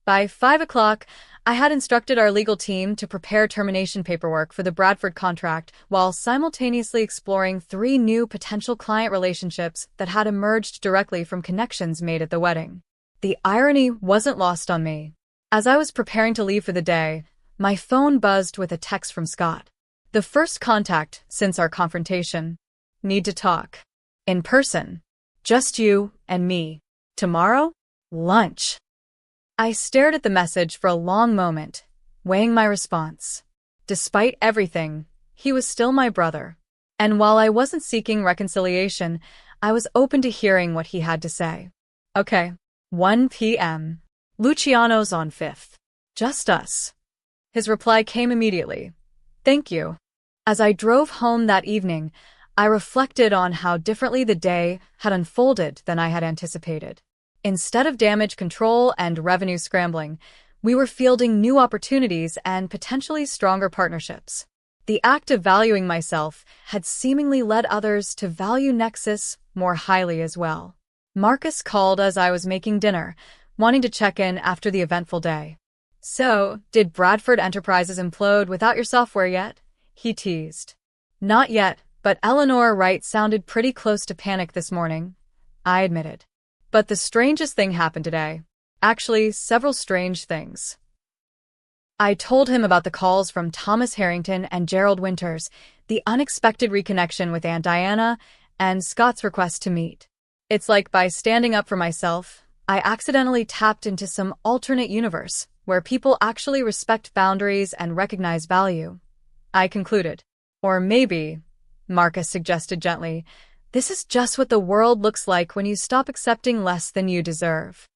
By 5 o'clock, I had instructed our legal team to prepare termination paperwork for the Bradford contract while simultaneously exploring 3 new potential client relationships that had emerged directly from connections made at the wedding. The irony wasn't lost on me. As I was preparing to leave for the day, my phone buzzed with a text from Scott. The first contact since our confrontation. Need to talk. In person. Just you and me. Tomorrow? Lunch. I stared at the message for a long moment, weighing my response. Despite everything, he was still my brother. And while I wasn't seeking reconciliation, I was open to hearing what he had to say. Okay. 1 p.m. Luciano's on 5th. Just us. His reply came immediately. Thank you. As I drove home that evening, I reflected on how differently the day had unfolded than I had anticipated. Instead of damage control and revenue scrambling, we were fielding new opportunities and potentially stronger partnerships. The act of valuing myself had seemingly led others to value Nexus more highly as well. Marcus called as I was making dinner, wanting to check in after the eventful day. So, did Bradford Enterprises implode without your software yet? He teased. Not yet, but Eleanor Wright sounded pretty close to panic this morning, I admitted. But the strangest thing happened today. Actually, several strange things. I told him about the calls from Thomas Harrington and Gerald Winters, the unexpected reconnection with Aunt Diana, and Scott's request to meet. It's like by standing up for myself, I accidentally tapped into some alternate universe where people actually respect boundaries and recognize value. I concluded. Or maybe, Marcus suggested gently, this is just what the world looks like when you stop accepting less than you deserve.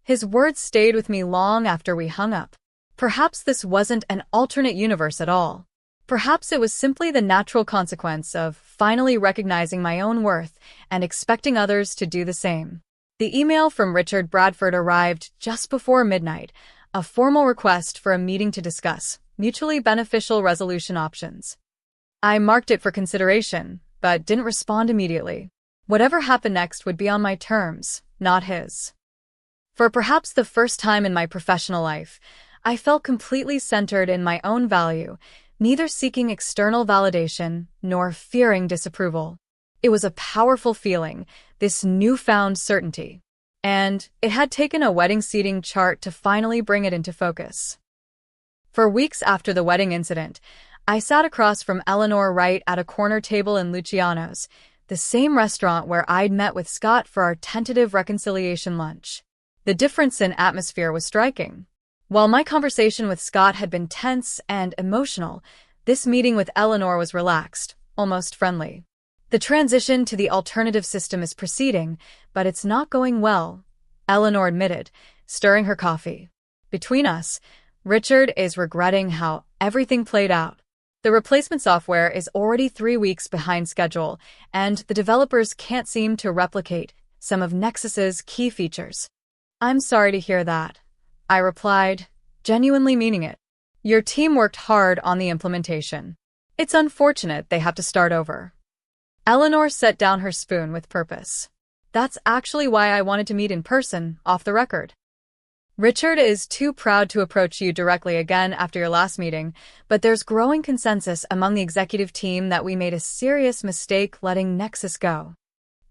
His words stayed with me long after we hung up. Perhaps this wasn't an alternate universe at all. Perhaps it was simply the natural consequence of finally recognizing my own worth and expecting others to do the same. The email from Richard Bradford arrived just before midnight, a formal request for a meeting to discuss mutually beneficial resolution options. I marked it for consideration, but didn't respond immediately. Whatever happened next would be on my terms, not his. For perhaps the first time in my professional life, I felt completely centered in my own value, neither seeking external validation nor fearing disapproval. It was a powerful feeling, this newfound certainty. And it had taken a wedding seating chart to finally bring it into focus. For weeks after the wedding incident, I sat across from Eleanor Wright at a corner table in Luciano's, the same restaurant where I'd met with Scott for our tentative reconciliation lunch. The difference in atmosphere was striking. While my conversation with Scott had been tense and emotional, this meeting with Eleanor was relaxed, almost friendly. The transition to the alternative system is proceeding, but it's not going well, Eleanor admitted, stirring her coffee. Between us, Richard is regretting how everything played out. The replacement software is already 3 weeks behind schedule, and the developers can't seem to replicate some of Nexus's key features. I'm sorry to hear that, I replied, genuinely meaning it. Your team worked hard on the implementation. It's unfortunate they have to start over. Eleanor set down her spoon with purpose. That's actually why I wanted to meet in person, off the record. Richard is too proud to approach you directly again after your last meeting, but there's growing consensus among the executive team that we made a serious mistake letting Nexus go.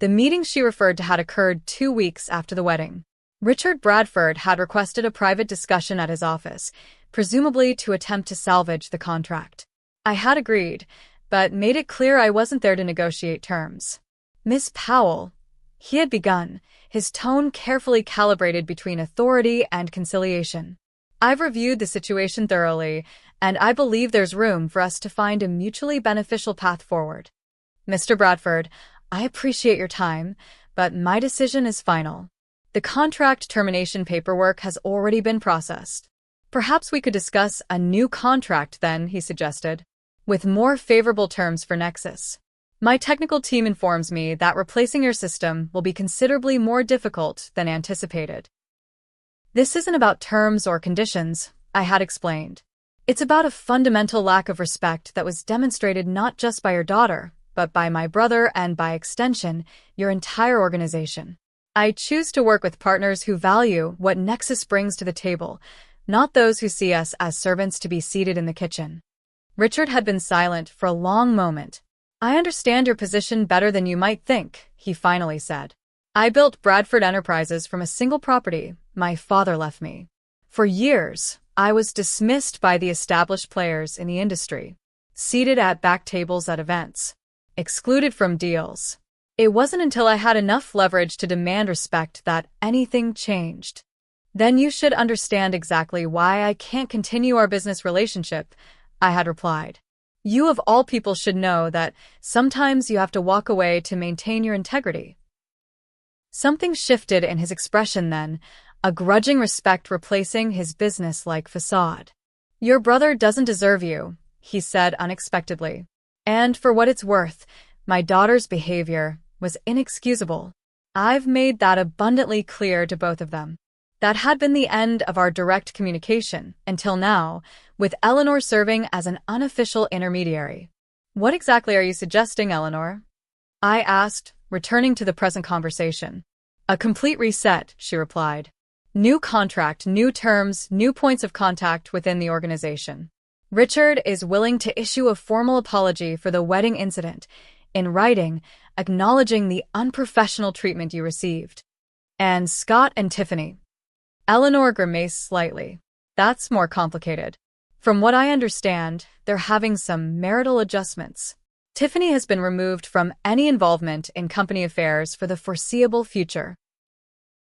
The meeting she referred to had occurred 2 weeks after the wedding. Richard Bradford had requested a private discussion at his office, presumably to attempt to salvage the contract. I had agreed, but made it clear I wasn't there to negotiate terms. Miss Powell, he had begun, his tone carefully calibrated between authority and conciliation. I've reviewed the situation thoroughly, and I believe there's room for us to find a mutually beneficial path forward. Mr. Bradford, I appreciate your time, but my decision is final. The contract termination paperwork has already been processed. Perhaps we could discuss a new contract then, he suggested, with more favorable terms for Nexus. My technical team informs me that replacing your system will be considerably more difficult than anticipated. This isn't about terms or conditions, I had explained. It's about a fundamental lack of respect that was demonstrated not just by your daughter, but by my brother and, by extension, your entire organization. I choose to work with partners who value what Nexus brings to the table, not those who see us as servants to be seated in the kitchen. Richard had been silent for a long moment. I understand your position better than you might think, he finally said. I built Bradford Enterprises from a single property my father left me. For years, I was dismissed by the established players in the industry, seated at back tables at events, excluded from deals. It wasn't until I had enough leverage to demand respect that anything changed. Then you should understand exactly why I can't continue our business relationship, I had replied. You of all people should know that sometimes you have to walk away to maintain your integrity. Something shifted in his expression then, a grudging respect replacing his business-like facade. Your brother doesn't deserve you, he said unexpectedly. And for what it's worth, my daughter's behavior was inexcusable. I've made that abundantly clear to both of them. That had been the end of our direct communication, until now, with Eleanor serving as an unofficial intermediary. What exactly are you suggesting, Eleanor? I asked, returning to the present conversation. A complete reset, she replied. New contract, new terms, new points of contact within the organization. Richard is willing to issue a formal apology for the wedding incident, in writing, acknowledging the unprofessional treatment you received. And Scott and Tiffany. Eleanor grimaced slightly. That's more complicated. From what I understand, they're having some marital adjustments. Tiffany has been removed from any involvement in company affairs for the foreseeable future.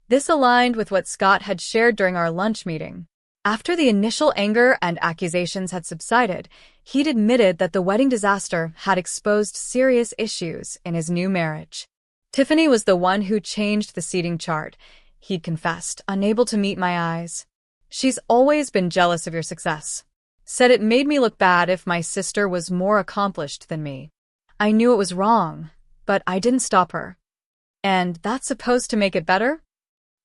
This aligned with what Scott had shared during our lunch meeting. After the initial anger and accusations had subsided, he'd admitted that the wedding disaster had exposed serious issues in his new marriage. Tiffany was the one who changed the seating chart, he'd confessed, unable to meet my eyes. She's always been jealous of your success. Said it made me look bad if my sister was more accomplished than me. I knew it was wrong, but I didn't stop her. And that's supposed to make it better?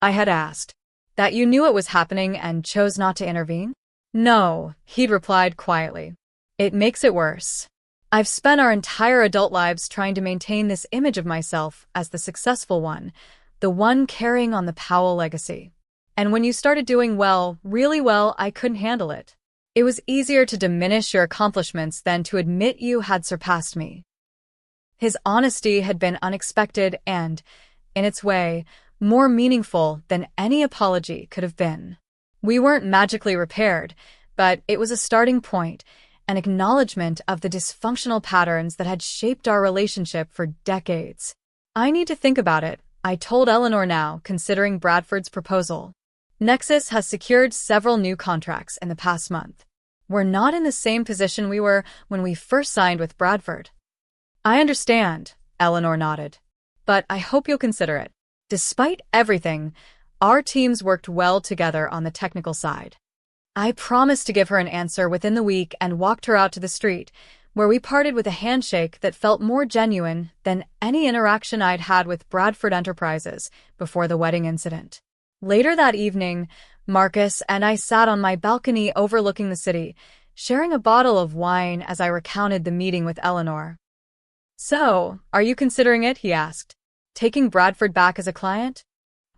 I had asked. That you knew it was happening and chose not to intervene? No, he'd replied quietly. It makes it worse. I've spent our entire adult lives trying to maintain this image of myself as the successful one, the one carrying on the Powell legacy. And when you started doing well, really well, I couldn't handle it. It was easier to diminish your accomplishments than to admit you had surpassed me. His honesty had been unexpected and, in its way, more meaningful than any apology could have been. We weren't magically repaired, but it was a starting point, an acknowledgement of the dysfunctional patterns that had shaped our relationship for decades. I need to think about it, I told Eleanor now, considering Bradford's proposal. Nexus has secured several new contracts in the past month. We're not in the same position we were when we first signed with Bradford. I understand, Eleanor nodded. But I hope you'll consider it. Despite everything, our teams worked well together on the technical side. I promised to give her an answer within the week and walked her out to the street, where we parted with a handshake that felt more genuine than any interaction I'd had with Bradford Enterprises before the wedding incident. Later that evening, Marcus and I sat on my balcony overlooking the city, sharing a bottle of wine as I recounted the meeting with Eleanor. So, are you considering it? He asked. Taking Bradford back as a client?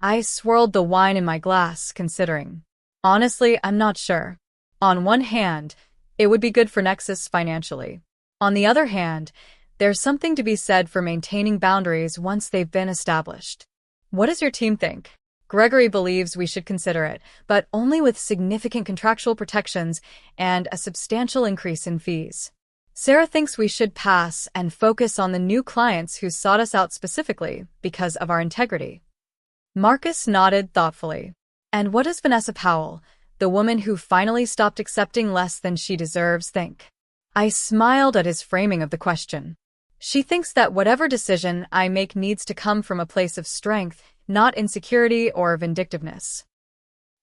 I swirled the wine in my glass, considering. Honestly, I'm not sure. On one hand, it would be good for Nexus financially. On the other hand, there's something to be said for maintaining boundaries once they've been established. What does your team think? Gregory believes we should consider it, but only with significant contractual protections and a substantial increase in fees. Sarah thinks we should pass and focus on the new clients who sought us out specifically because of our integrity. Marcus nodded thoughtfully. And what does Vanessa Powell, the woman who finally stopped accepting less than she deserves, think? I smiled at his framing of the question. She thinks that whatever decision I make needs to come from a place of strength, not insecurity or vindictiveness.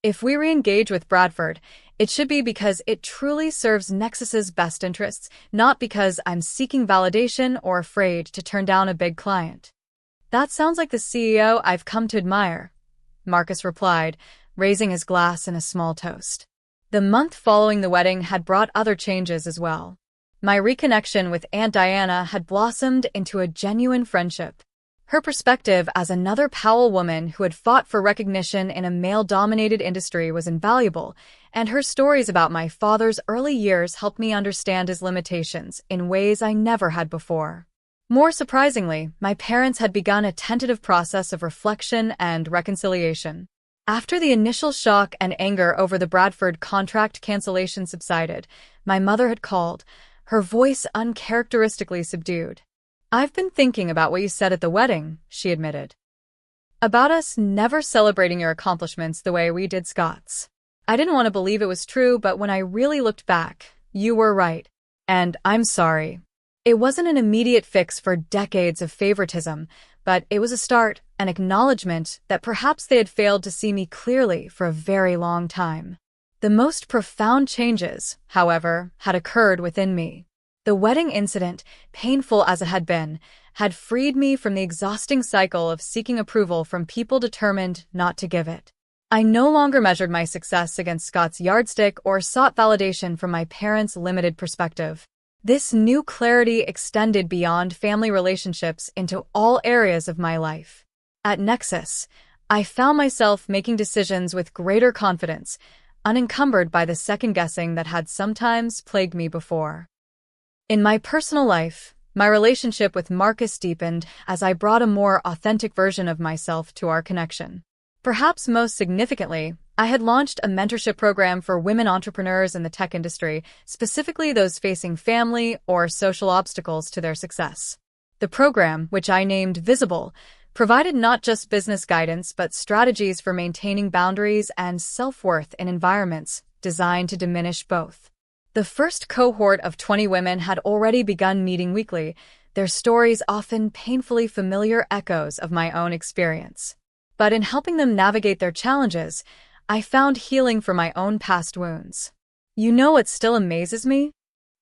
If we re-engage with Bradford, it should be because it truly serves Nexus's best interests, not because I'm seeking validation or afraid to turn down a big client. That sounds like the CEO I've come to admire, Marcus replied, raising his glass in a small toast. The month following the wedding had brought other changes as well. My reconnection with Aunt Diana had blossomed into a genuine friendship. Her perspective as another Powell woman who had fought for recognition in a male-dominated industry was invaluable, and her stories about my father's early years helped me understand his limitations in ways I never had before. More surprisingly, my parents had begun a tentative process of reflection and reconciliation. After the initial shock and anger over the Bradford contract cancellation subsided, my mother had called, her voice uncharacteristically subdued. I've been thinking about what you said at the wedding, she admitted. about us never celebrating your accomplishments the way we did Scott's. I didn't want to believe it was true, but when I really looked back, you were right. And I'm sorry. It wasn't an immediate fix for decades of favoritism, but it was a start, an acknowledgement that perhaps they had failed to see me clearly for a very long time. The most profound changes, however, had occurred within me. The wedding incident, painful as it had been, had freed me from the exhausting cycle of seeking approval from people determined not to give it. I no longer measured my success against Scott's yardstick or sought validation from my parents' limited perspective. This new clarity extended beyond family relationships into all areas of my life. At Nexus, I found myself making decisions with greater confidence, unencumbered by the second-guessing that had sometimes plagued me before. In my personal life, my relationship with Marcus deepened as I brought a more authentic version of myself to our connection. Perhaps most significantly, I had launched a mentorship program for women entrepreneurs in the tech industry, specifically those facing family or social obstacles to their success. The program, which I named Visible, provided not just business guidance but strategies for maintaining boundaries and self-worth in environments designed to diminish both. The first cohort of 20 women had already begun meeting weekly, their stories often painfully familiar echoes of my own experience. But in helping them navigate their challenges, I found healing for my own past wounds. You know what still amazes me?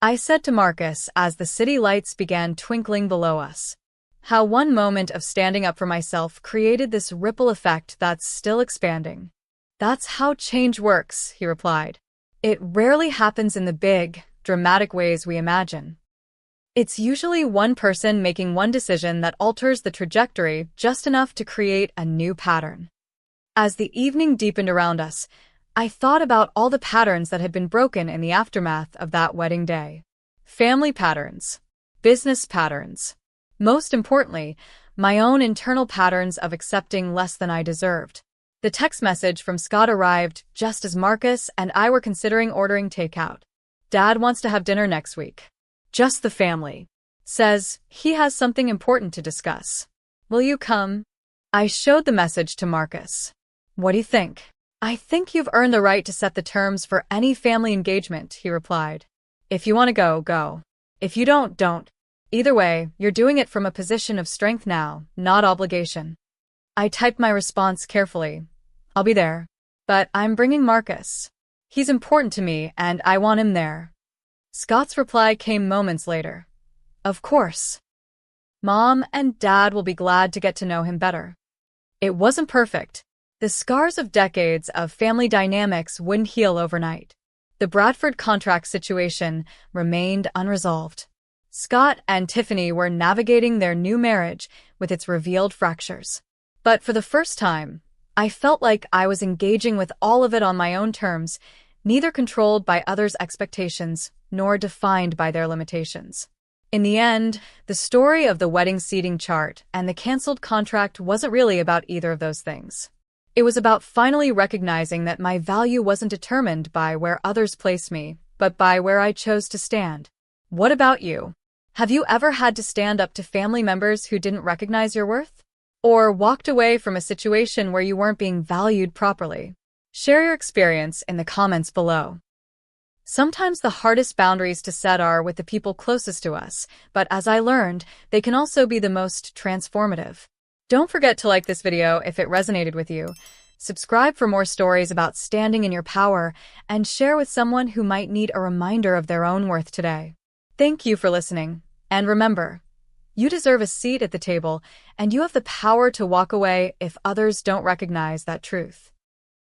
I said to Marcus as the city lights began twinkling below us. How one moment of standing up for myself created this ripple effect that's still expanding. That's how change works, he replied. It rarely happens in the big, dramatic ways we imagine. It's usually one person making one decision that alters the trajectory just enough to create a new pattern. As the evening deepened around us, I thought about all the patterns that had been broken in the aftermath of that wedding day. Family patterns, business patterns. Most importantly, my own internal patterns of accepting less than I deserved. The text message from Scott arrived just as Marcus and I were considering ordering takeout. Dad wants to have dinner next week. Just the family. Says he has something important to discuss. Will you come? I showed the message to Marcus. What do you think? I think you've earned the right to set the terms for any family engagement, he replied. If you want to go, go. If you don't, don't. Either way, you're doing it from a position of strength now, not obligation. I typed my response carefully. I'll be there. But I'm bringing Marcus. He's important to me and I want him there. Scott's reply came moments later. Of course. Mom and Dad will be glad to get to know him better. It wasn't perfect. The scars of decades of family dynamics wouldn't heal overnight. The Bradford contract situation remained unresolved. Scott and Tiffany were navigating their new marriage with its revealed fractures. But for the first time, I felt like I was engaging with all of it on my own terms, neither controlled by others' expectations nor defined by their limitations. In the end, the story of the wedding seating chart and the canceled contract wasn't really about either of those things. It was about finally recognizing that my value wasn't determined by where others placed me, but by where I chose to stand. What about you? Have you ever had to stand up to family members who didn't recognize your worth? Or walked away from a situation where you weren't being valued properly? Share your experience in the comments below. Sometimes the hardest boundaries to set are with the people closest to us, but as I learned, they can also be the most transformative. Don't forget to like this video if it resonated with you, subscribe for more stories about standing in your power, and share with someone who might need a reminder of their own worth today. Thank you for listening, and remember, you deserve a seat at the table, and you have the power to walk away if others don't recognize that truth.